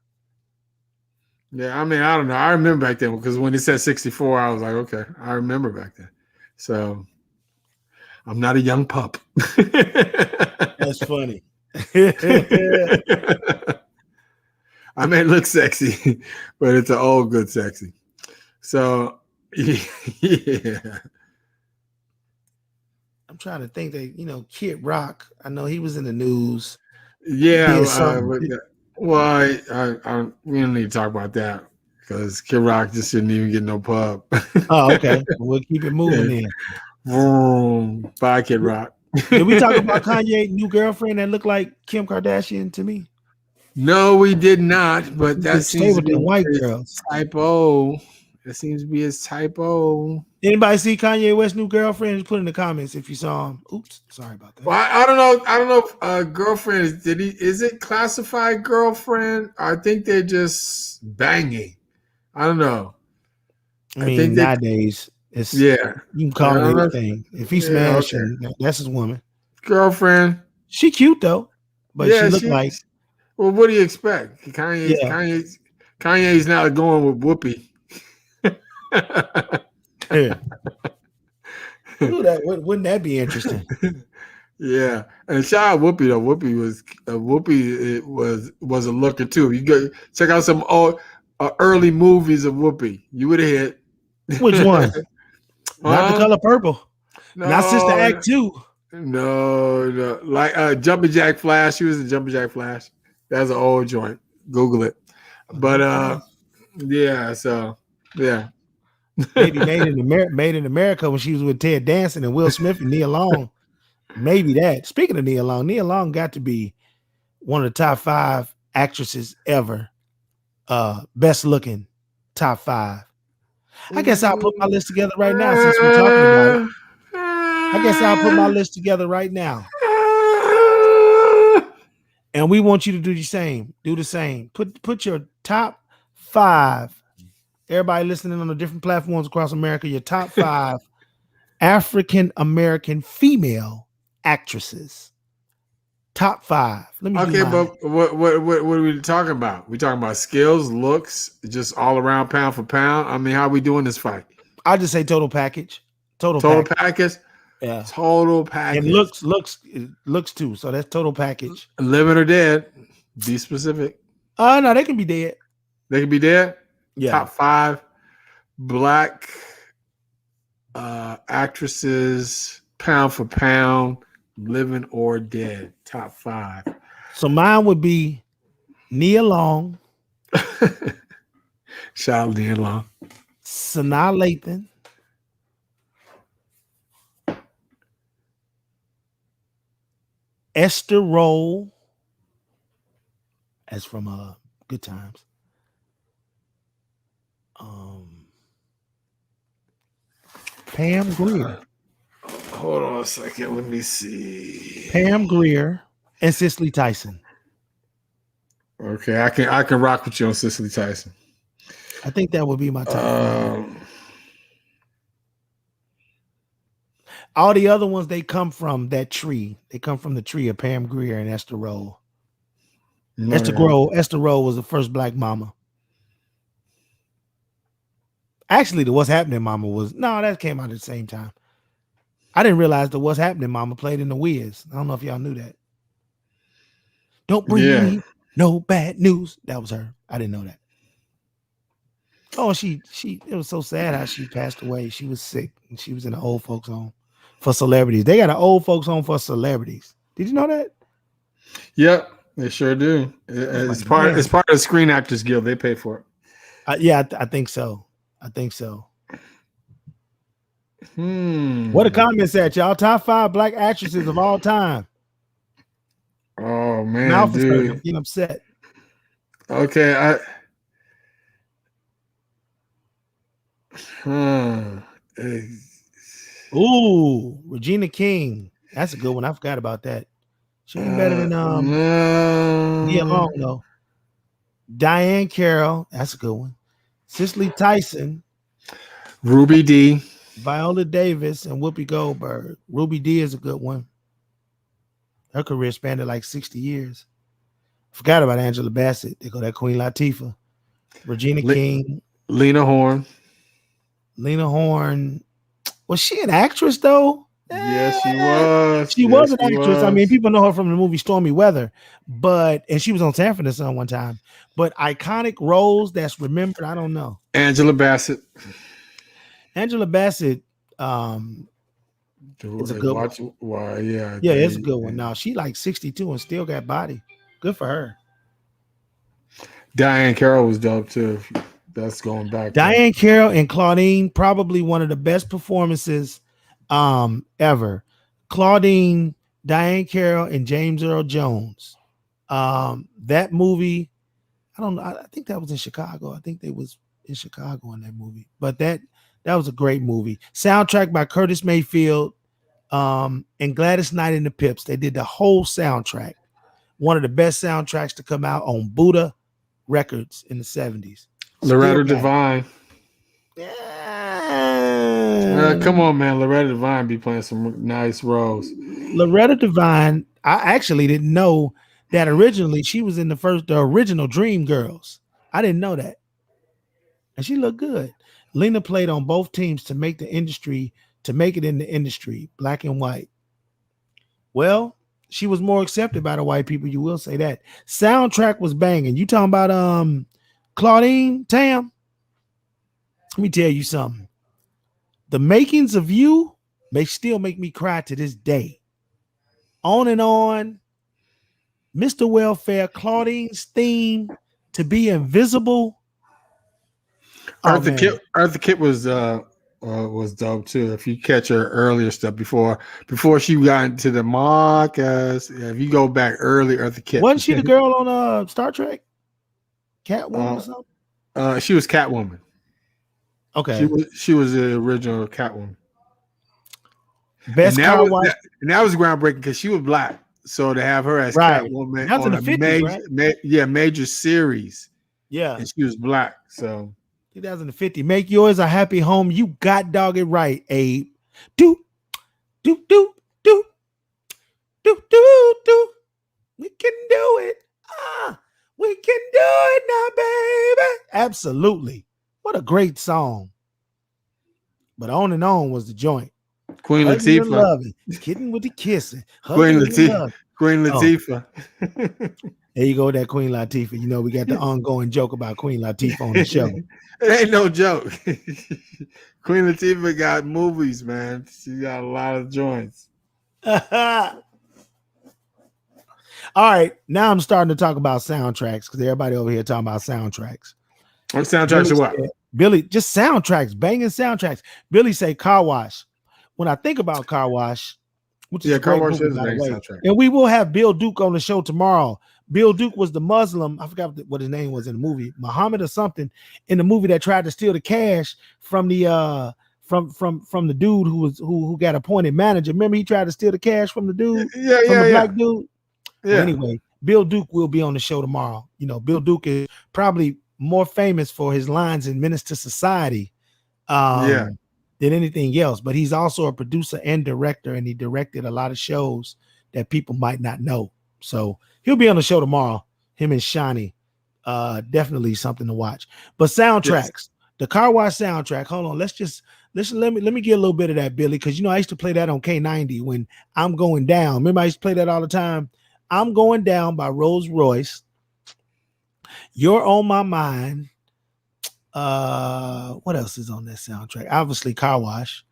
Yeah, I mean, I don't know. I remember back then because when it said 64, I was like, okay, I remember back then. So I'm not a young pup. That's funny. I may look sexy, but it's an old good sexy. So yeah. I'm trying to think that, Kid Rock, I know he was in the news. Yeah. Did something. We don't need to talk about that because Kid Rock just didn't even get no pub. Oh, okay. We'll keep it moving then. Vroom. Bye, Kid Rock. Did we talk about Kanye's new girlfriend that looked like Kim Kardashian to me? No, we did not, but that Stay seems to with be the white his girls. typo. That seems to be his typo. Anybody see Kanye West's new girlfriend? Just put in the comments if you saw him. Oops, sorry about that. Well, I don't know. I don't know if girlfriend is it classified girlfriend? I think they're just banging. I don't know. I mean, nowadays it's you can call it anything. If he's smashing, that's his woman. Girlfriend. She cute though, but she looked like. Well, what do you expect? Kanye's not going with Whoopi. Yeah. Ooh, wouldn't that be interesting? Yeah, and shout out Whoopi though. Whoopi was a looker too. You go check out some old early movies of Whoopi. You would have hit. Which one? Not The Color Purple. No, not Sister Act 2. No. Like Jumpin' Jack Flash. She was in Jumpin' Jack Flash. That's an old joint. Google it. But yeah. So yeah. Maybe Made in America when she was with Ted Danson and Will Smith and Nia Long. Maybe that. Speaking of Nia Long got to be one of the top 5 actresses ever. Best looking top 5. I guess I'll put my list together right now since we're talking about it. I guess I'll put my list together right now. And we want you to do the same. Do the same. Put your top 5. Everybody listening on the different platforms across America, your top 5 African American female actresses. Top 5. Let me. Okay, but what are we talking about? We talking about skills, looks, just all around pound for pound. I mean, how are we doing this fight? I'll just say total package. Total package. Yeah. Total package. And looks too. So that's total package. Living or dead. Be specific. No, they can be dead. They can be dead. Yeah. Top 5 black actresses, pound for pound, living or dead. Top 5. So mine would be Nia Long. Shout out Nia Long. Sanaa Lathan. Esther Roll. As from Good Times. Pam Grier. Hold on a second. Let me see. Pam Grier and Cicely Tyson. Okay, I can rock with you on Cicely Tyson. I think that would be my top 5. All the other ones, they come from that tree. They come from the tree of Pam Grier and Esther Roll. Esther Roll was the first black mama. Actually, the What's Happening Mama that came out at the same time. I didn't realize the What's Happening Mama played in The Wiz. I don't know if y'all knew that. Don't bring me no bad news. That was her. I didn't know that. Oh, it was so sad how she passed away. She was sick and she was in an old folks home for celebrities. They got an old folks home for celebrities. Did you know that? Yep, they sure do. It's part of the Screen Actors Guild. They pay for it. Yeah, I think so. What a comment said, y'all. Top 5 black actresses of all time. Oh man, dude. I'm getting upset. Okay, Ooh, Regina King. That's a good one. I forgot about that. She ain't better than Nia Long though. Diane Carroll. That's a good one. Cicely Tyson. Ruby D. Viola Davis and Whoopi Goldberg. Ruby D is a good one. Her career spanned like 60 years. Forgot about Angela Bassett. They go that Queen Latifah, Regina Le- King, Lena Horne. Lena Horne. Was she an actress though? Yes, she Eh, was. she was Yes, an she actress. I mean, was. people know her from the movie Stormy Weather, and she was on Sanford and Son one time. But iconic roles that's remembered, I don't know. Angela Bassett. Angela Bassett, um, it's a good one. Watch. Why? Yeah. Yeah, it's a good one. Now she like 62 and still got body. Good for her. Diane Carroll was dope too. That's going back. Diane Carroll and Claudine, probably one of the best performances ever. Claudine, Diane Carroll, and James Earl Jones. That movie, I don't know. I think that was in Chicago. I think they was in Chicago in that movie. But that was a great movie. Soundtrack by Curtis Mayfield and Gladys Knight and the Pips. They did the whole soundtrack. One of the best soundtracks to come out on Buddha Records in the 70s. Loretta Devine. Yeah. Come on, man. Loretta Devine be playing some nice roles. Loretta Devine, I actually didn't know that originally she was in the original Dream Girls. I didn't know that. And she looked good. Lena played on both teams to make it in the industry, black and white. Well, she was more accepted by the white people. You will say that. Soundtrack was banging. You talking about Claudine Tam? Let me tell you something. The Makings of You may still make me cry to this day. On and On, Mr. Welfare, Claudine's theme, To Be Invisible. Eartha Kitt was dope too. If you catch her earlier stuff before she got into the Marcus, if you go back early, Eartha Kitt. Wasn't she the girl on Star Trek? Catwoman or something? She was Catwoman. Okay. She was the original Catwoman. Best car wash. And that was groundbreaking because she was black. So to have her as Catwoman on a 50s, major series. Yeah. And she was black. So 2050. Make yours a happy home. You got dog it right, Abe. Do. We can do it. We can do it now, baby. Absolutely. What a great song. But On and On was the joint. Queen Latifah. Kidding with the kissing. Queen Latifah. There you go, that Queen Latifah. You know, we got the ongoing joke about Queen Latifah on the show. It ain't no joke. Queen Latifah got movies, man. She got a lot of joints. All right, now I'm starting to talk about soundtracks because everybody over here talking about soundtracks. What soundtracks are what? Billy, just soundtracks, banging soundtracks. Billy say Car Wash. When I think about Car Wash, which is a Car great Wash movie, is a by the way, soundtrack. and we will have Bill Duke on the show tomorrow. Bill Duke was the Muslim. I forgot what his name was in the movie, Muhammad or something, in the movie that tried to steal the cash from the from the dude who got appointed manager. Remember, he tried to steal the cash from the dude, the black dude. Yeah. Well, anyway, Bill Duke will be on the show tomorrow. You know, Bill Duke is probably more famous for his lines in Menace to Society than anything else. But he's also a producer and director, and he directed a lot of shows that people might not know. So he'll be on the show tomorrow. Him and Shawnee, definitely something to watch. But soundtracks, the Car Wash soundtrack. Hold on, let me get a little bit of that, Billy, because I used to play that on K90 when I'm Going Down. Remember, I used to play that all the time. I'm Going Down by Rolls Royce. You're on My Mind. What else is on that soundtrack? Obviously, Car Wash.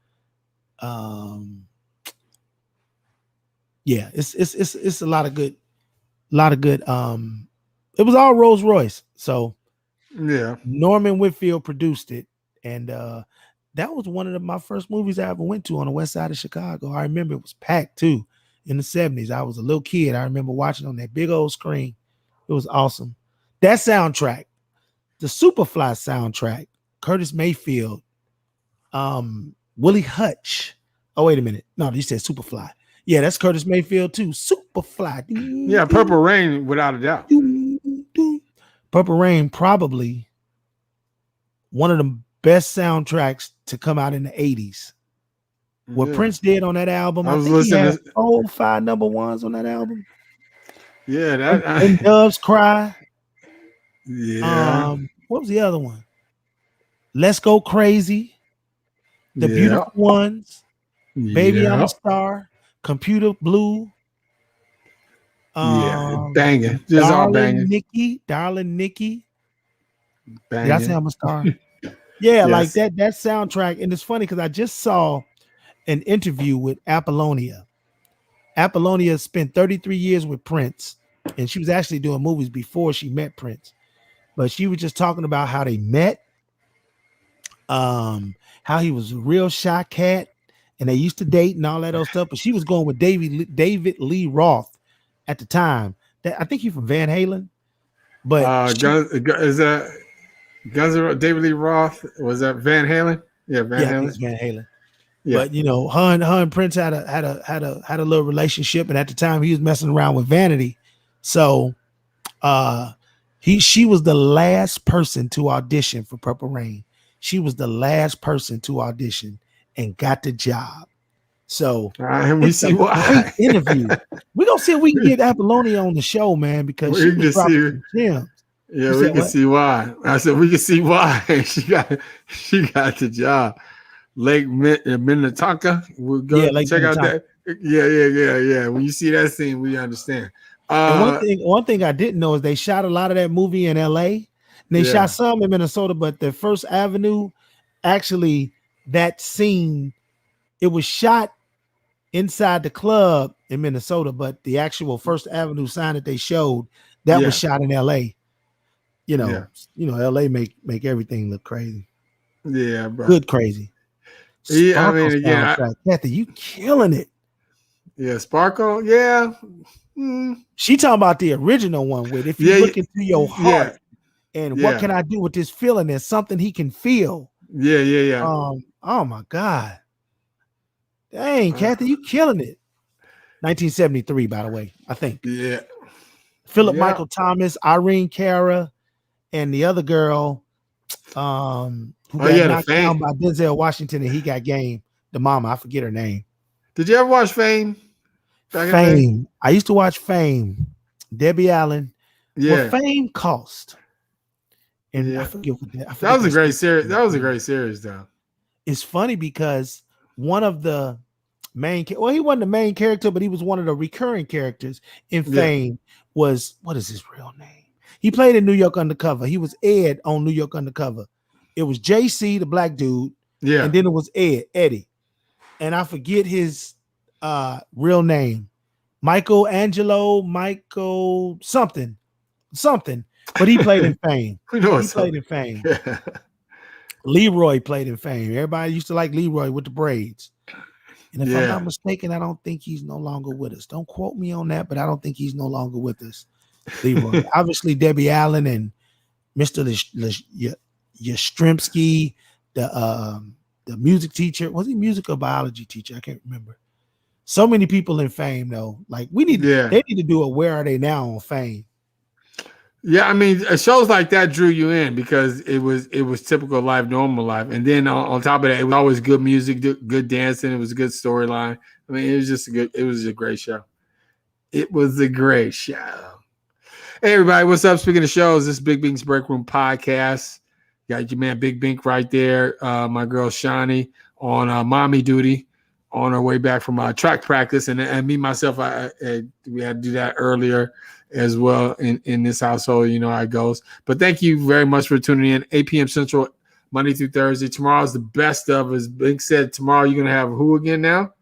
Yeah, it's a lot of good. It was all Rolls Royce. So yeah, Norman Whitfield produced it, and that was one of my first movies I ever went to on the west side of Chicago. I remember it was packed too in the 70s. I was a little kid. I remember watching on that big old screen. It was awesome. That soundtrack, the Superfly soundtrack, Curtis Mayfield, Willie Hutch. Oh, wait a minute. No, you said Superfly. Yeah, that's Curtis Mayfield too. Superfly. Yeah, Purple Rain, without a doubt. Purple Rain, probably one of the best soundtracks to come out in the 80s. What Yeah. Prince did on that album, I I was think he listening had to 4, 5 number ones on that album. yeah, When Doves Cry. yeah. What was the other one? Let's Go Crazy, The Yeah. Beautiful Ones, Baby I'm a Yeah. Star, Computer Blue, Yeah. Banging. Just all banging. Darling Nikki. Did I say Banging. I'm a star? Yeah, like Yes. that soundtrack. And it's funny because I just saw an interview with Apollonia. Apollonia spent 33 years with Prince, and she was actually doing movies before she met Prince. But she was just talking about how they met, how he was a real shy cat, and they used to date and all that other stuff. But she was going with David Lee Roth at the time. That I think he's from Van Halen. But Is that Guns N' Roses, David Lee Roth? Was that Van Halen? Yeah, Van yeah, I think Halen. it's Van Halen. Yeah. But her and Prince had a little relationship, and at the time he was messing around with Vanity. So she was the last person to audition for Purple Rain. She was the last person to audition and got the job. So And we it's see a great why. interview. We're gonna see if we can get Apollonia on the show, man, because she We was can dropping see. some gems. Yeah, You we said can what? see why. I said we can see why she got the job. Lake Minnetonka. We'll go Yeah, Lake check out Minnetonka. that. Yeah. When you see that scene, we understand. And one thing I didn't know is they shot a lot of that movie in LA. And they shot some in Minnesota, but the First Avenue, actually, that scene, it was shot inside the club in Minnesota, but the actual First Avenue sign that they showed, that was shot in LA. LA make everything look crazy. Yeah, bro. Good crazy. Yeah, I Sparkle mean, again, soundtrack. Kathy, you killing it. Yeah, Sparkle. Yeah. She talking about the original one with if you look into your heart and what can I do with this feeling? There's something he can feel. Yeah. Oh my God. Dang, Kathy, you killing it. 1973, by the way, I think. Yeah. Philip Michael Thomas, Irene Cara, and the other girl who got knocked down by Denzel Washington and he got game. The mama, I forget her name. Did you ever watch Fame? Fame. I used to watch Fame. Debbie Allen. Yeah. What Fame cost. And I forget what that was a great series. That was a great series, though. It's funny because one of the main, he wasn't the main character, but he was one of the recurring characters in Fame. Was, what is his real name? He played in New York Undercover. He was Ed on New York Undercover. It was JC, the black dude. Yeah. And then it was Eddie. And I forget his real name. Michael something. But he played in Fame. He played in Fame. Yeah. Leroy played in Fame. Everybody used to like Leroy with the braids. And if I'm not mistaken, I don't think he's no longer with us. Don't quote me on that, but I don't think he's no longer with us. Leroy. Obviously, Debbie Allen and Mr. Yastrzemski, the music teacher. Was he music or biology teacher? I can't remember. So many people in Fame, though. Like they need to do a Where Are They Now on Fame. Yeah, I mean, shows like that drew you in because it was typical life, normal life, and then on top of that, it was always good music, good dancing. It was a good storyline. I mean, it was just it was a great show. It was a great show. Hey, everybody, what's up? Speaking of shows, this is Big Bink's Break Room Podcast. Got your man Big Bink right there. My girl Shani on mommy duty on our way back from track practice, and me myself, we had to do that earlier as well in this household. You know how it goes. But thank you very much for tuning in. 8 p.m. Central, Monday through Thursday. Tomorrow's the best of, as Bink said. Tomorrow you're gonna have who again now?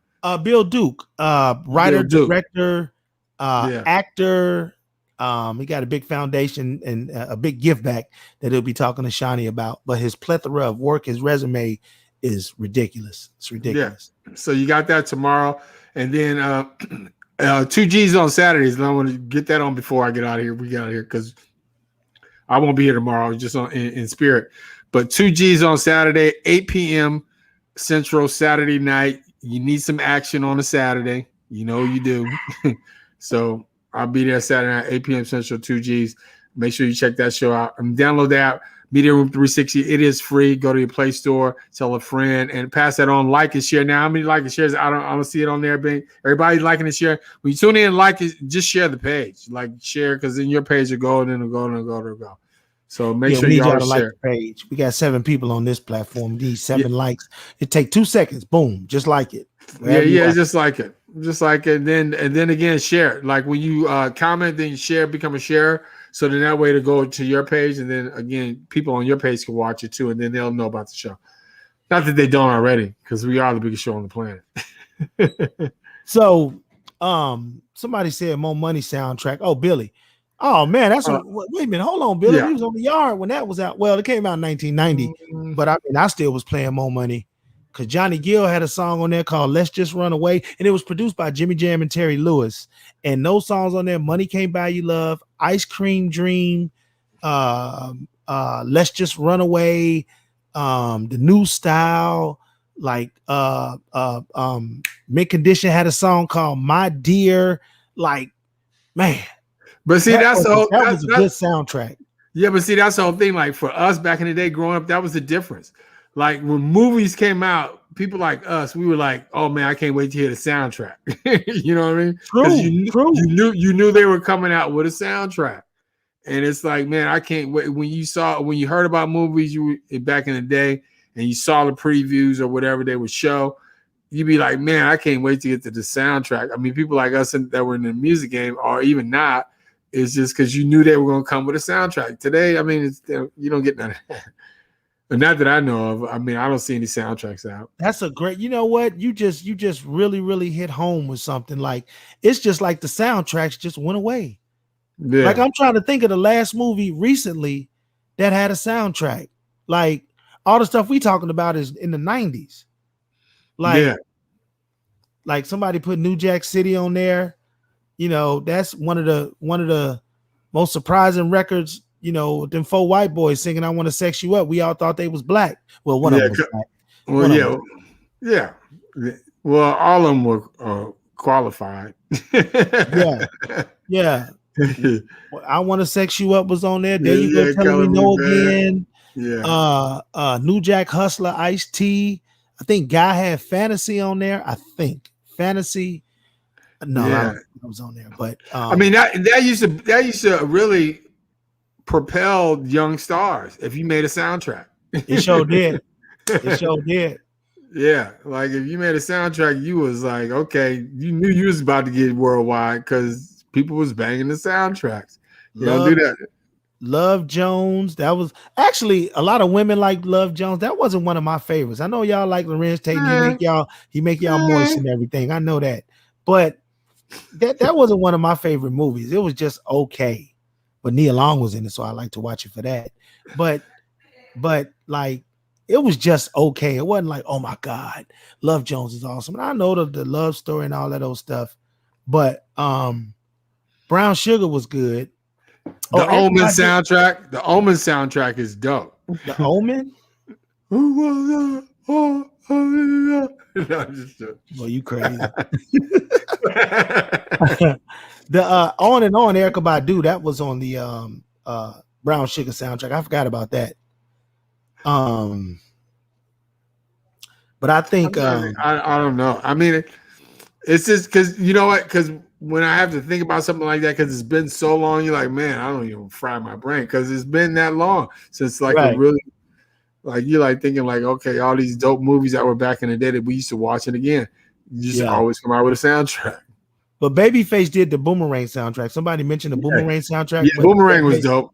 Bill Duke, writer, director, actor. He got a big foundation and a big give back that he'll be talking to Shani about. But his plethora of work, his resume is ridiculous. It's ridiculous. Yeah. So you got that tomorrow, and then 2 G's on Saturdays. And I want to get that on before I get out of here. We get out of here because I won't be here tomorrow, just in spirit. But 2 G's on Saturday, 8 p.m. Central, Saturday night. You need some action on a Saturday. You know you do. So I'll be there Saturday night, 8 p.m. Central, 2 G's. Make sure you check that show out and download the app. Media Room 360. It is free. Go to your Play Store, tell a friend, and pass that on. Like and share. Now, how many like and shares? I don't see it on there. Bing. Everybody's liking and share. When you tune in and like it, just share the page. Like share, because then your page will go and then it'll go and it'll go and it'll go. So make sure we need y'all y'all to share. like the page. We got 7 people on this platform. We need 7 likes. It take 2 seconds. Boom, just like it. Yeah, just like it. Just like it. And then again, share. Like when you comment, then you share, become a sharer. So then that way to go to your page, and then again, people on your page can watch it too, and then they'll know about the show. Not that they don't already, because we are the biggest show on the planet. So, somebody said More Money soundtrack. Oh, Billy. Oh man, that's wait a minute. Hold on, Billy. Yeah. We was on the yard when that was out. Well, it came out in 1990, but I mean, I still was playing More Money because Johnny Gill had a song on there called "Let's Just Run Away," and it was produced by Jimmy Jam and Terry Lewis. And those songs on there: "Money Can't Buy You Love," "Ice Cream Dream," "Let's Just Run Away," "The New Style." Like Mint Condition had a song called "My Dear." Like, man. But see, that was a good soundtrack. Yeah, but see, that's the whole thing. Like for us back in the day growing up, that was the difference. Like when movies came out, people like us, we were like, "Oh man, I can't wait to hear the soundtrack." You know what I mean? True. You knew they were coming out with a soundtrack, and it's like, man, I can't wait. When you heard about movies back in the day, and you saw the previews or whatever they would show, you'd be like, "Man, I can't wait to get to the soundtrack." I mean, people like us that were in the music game, or even not. It's just because you knew they were going to come with a soundtrack. Today, I mean, you don't get none of that. But not that I know of. I mean, I don't see any soundtracks out. That's a great, you know what? You just really, really hit home with something. Like, it's just like the soundtracks just went away. Yeah. Like, I'm trying to think of the last movie recently that had a soundtrack. Like, all the stuff we talking about is in the 90s. Like, like somebody put New Jack City on there. You know, that's one of the most surprising records. You know, them 4 white boys singing "I Want to Sex You Up." We all thought they was black. Well, one of them was black. Well, Well, all of them were qualified. Yeah. "I Want to Sex You Up" was on there. There you go, telling me no again. Yeah. New Jack Hustler, Ice-T. I think Guy had Fantasy on there. I think Fantasy. No, I was on there, but I mean that used to really propel young stars if you made a soundtrack. It sure did. It sure did. Yeah, like if you made a soundtrack, you was like, okay, you knew you was about to get worldwide because people was banging the soundtracks. You don't do that. Love Jones. That was actually a lot of women like Love Jones. That wasn't one of my favorites. I know y'all like Lorenz Tate. He make y'all moist and everything. I know that, but that wasn't one of my favorite movies. It was just okay, but Nia Long was in it, so I like to watch it for that. But like it was just okay. It wasn't like, oh my God, Love Jones is awesome. And I know the love story and all that old stuff, but Brown Sugar was good. The Omen soundtrack. The Omen soundtrack is dope. The Omen? Well, you crazy. The On and On, Erykah Badu, that was on the Brown Sugar soundtrack. I forgot about that. But I think I don't know. I mean, it's just because you know what? Because when I have to think about something like that, because it's been so long, you're like, man, I don't even fry my brain because it's been that long since like a really. Like you're like thinking like, okay, all these dope movies that were back in the day that we used to watch it again. You just always come out with a soundtrack. But Babyface did the Boomerang soundtrack. Somebody mentioned the Boomerang soundtrack. Yeah, Boomerang was dope.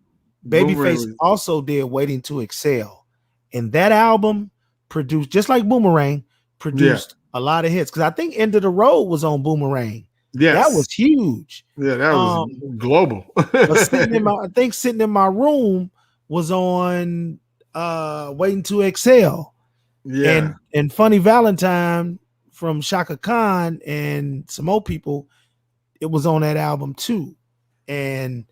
Babyface also did Waiting to Excel. And that album produced, just like Boomerang, produced a lot of hits. Because I think End of the Road was on Boomerang. Yeah, that was huge. Yeah, that was global. But sitting in my room was on Waiting to Excel. Yeah. And Funny Valentine from Shaka Khan and some old people, it was on that album too. And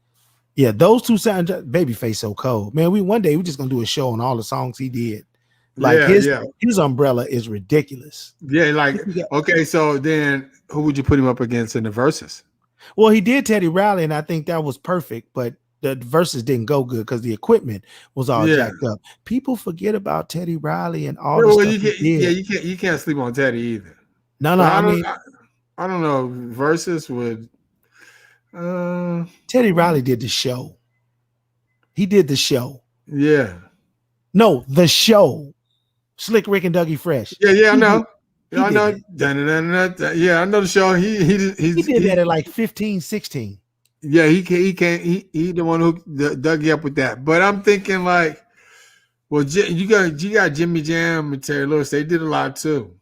yeah, those two sound. Babyface so cold, man. One day we're just gonna do a show on all the songs he did. Like his umbrella is ridiculous. Yeah, like okay, so then who would you put him up against in the verses? Well, he did Teddy Riley, and I think that was perfect. But the verses didn't go good because the equipment was all Yeah. jacked up. People forget about Teddy Riley and all Yeah, the well, stuff he did. you can't sleep on Teddy either. No, But I mean I don't know. Versus would Teddy Riley did the show. He did the show. yeah. No, the show. Slick Rick and Dougie Fresh. Yeah, I know. He I did know. that. Yeah, I know the show. He did that at like 15, 16. Yeah, he the one who dug you up with that. But I'm thinking like, well, you got Jimmy Jam and Terry Lewis. They did a lot too.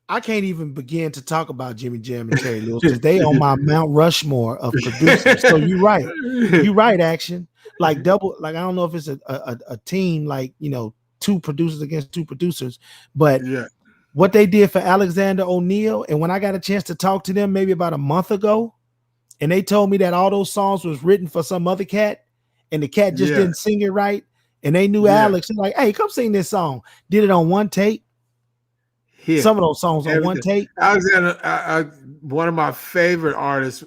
I can't even begin to talk about Jimmy Jam and Terry Lewis because they on my Mount Rushmore of producers. So you're right. You're right, Action. Like double, like I don't know if it's a team, like, you know, two producers against two producers, but Yeah. what they did for Alexander O'Neal, and when I got a chance to talk to them maybe about a month ago, and they told me that all those songs was written for some other cat, and the cat just didn't sing it right, and they knew Alex, and like, hey, come sing this song. Did it on one take. Hit. Some of those songs on one take. Alexander, one of my favorite artists.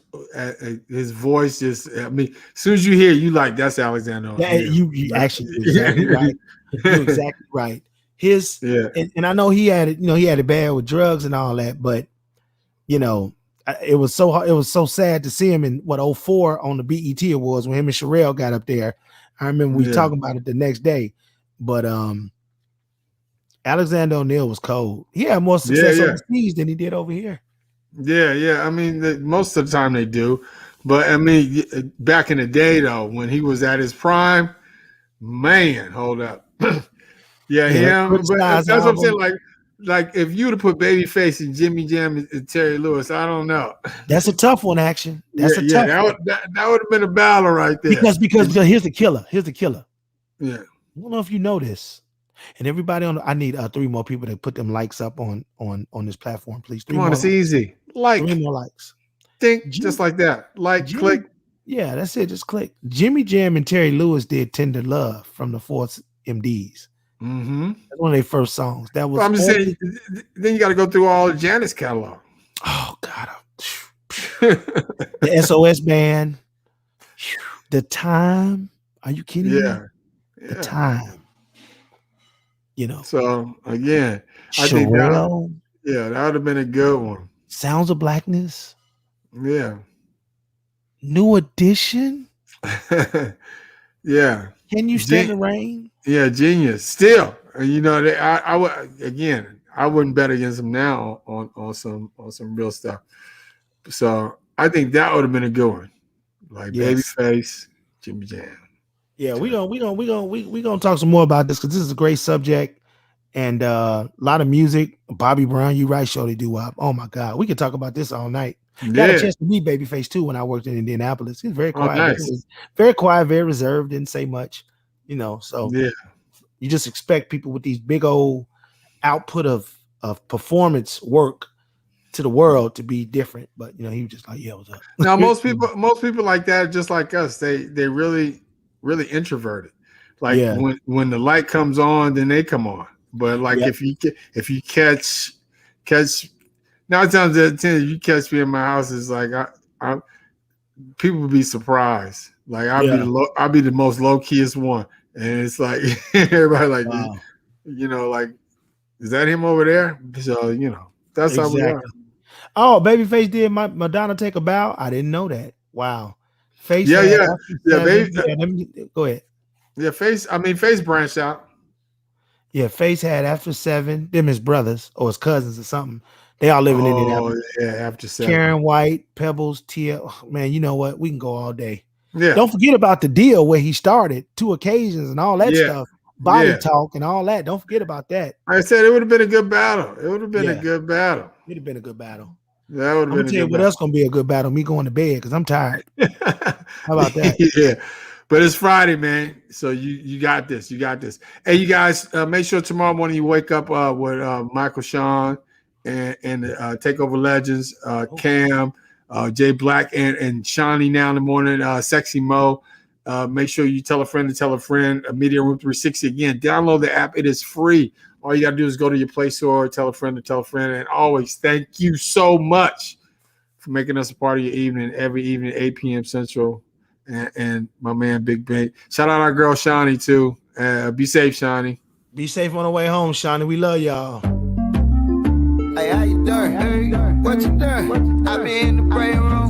His voice just, I mean, as soon as you hear it, you like, that's Alexander O'Neal. Yeah, you actually exactly right. You're exactly right. His and I know he had it, you know, he had it bad with drugs and all that, but you know, it was so sad to see him in 04 on the BET Awards when him and Sherelle got up there. I remember we talking about it the next day, but Alexander O'Neal was cold. He had more success overseas than he did over here. Yeah. I mean, most of the time they do, but I mean, back in the day though, when he was at his prime, man, hold up. Him. But that's what I'm saying. Like if you would have put Babyface and Jimmy Jam and Terry Lewis, I don't know. That's a tough one, Action. That's a tough one. That would have been a battle right there. Because here's the killer. Yeah. I don't know if you know this. And everybody I need 3 more people to put them likes up on this platform, please. Come on, it's easy. Like 3 more likes. Think just like that. Click. Yeah, that's it. Just click. Jimmy Jam and Terry Lewis did "Tender Love" from the Force MDs. Mm-hmm. That's one of their first songs. That was. I'm just saying. Then you got to go through all Janet's catalog. Oh God. The SOS Band. The Time. Are you kidding me? The Time. You know. So again, I think that would have been a good one. Sounds of Blackness. Yeah. New Edition. Yeah. Can You Stand the Rain? Yeah, genius. Still, you know, I wouldn't bet against him now on some real stuff. So I think that would have been a good one, like Babyface, Jimmy Jam. Yeah, we gonna talk some more about this because this is a great subject and a lot of music. Bobby Brown, you right, Shorty Doo-Wop. Oh my God, we could talk about this all night. Got a chance to meet Babyface too when I worked in Indianapolis. He's very quiet, nice. Very quiet, very reserved, didn't say much, you know. So you just expect people with these big old output of performance work to the world to be different, but you know, he was just like, yeah, what's up? Now most people like that, just like us, they really introverted. Like when the light comes on, then they come on. But like if you catch 9 times out of 10, if you catch me in my house, it's like I people would be surprised. Like I'll be the most low keyest one, and it's like everybody like, you know, like, is that him over there? So you know, that's how we are. Oh, Babyface did Madonna Take a Bow. I didn't know that. Wow. Face. Baby. Go ahead. Yeah, Face branched out. Yeah, Face had After 7. Them his brothers or his cousins or something. They all live in Indianapolis. Oh, yeah, After 7. Karen White, Pebbles, Tia. Oh, man, you know what? We can go all day. Yeah. Don't forget about the deal where he started 2 occasions and all that stuff. Body talk and all that. Don't forget about that. Like I said, it would have been a good battle. It would have been a good battle. It'd have been a good battle. That would have been. I'm tell you what else gonna be a good battle. Me going to bed because I'm tired. How about that? Yeah. But it's Friday, man. So you got this. You got this. Hey, you guys, make sure tomorrow morning you wake up with Michael Sean and Takeover Legends, Cam, Jay Black, and Shawnee now in the morning, Sexy Mo. Make sure you tell a friend to tell a friend. Media Room 360. Again, download the app. It is free. All you got to do is go to your Play Store, tell a friend to tell a friend. And always, thank you so much for making us a part of your evening, every evening, 8 p.m. Central and my man Big Bink. Shout out our girl Shawnee too. Be safe, Shawnee. Be safe on the way home, Shawnee. We love y'all. Hey, how you doing? What you doing? I be in the brain room.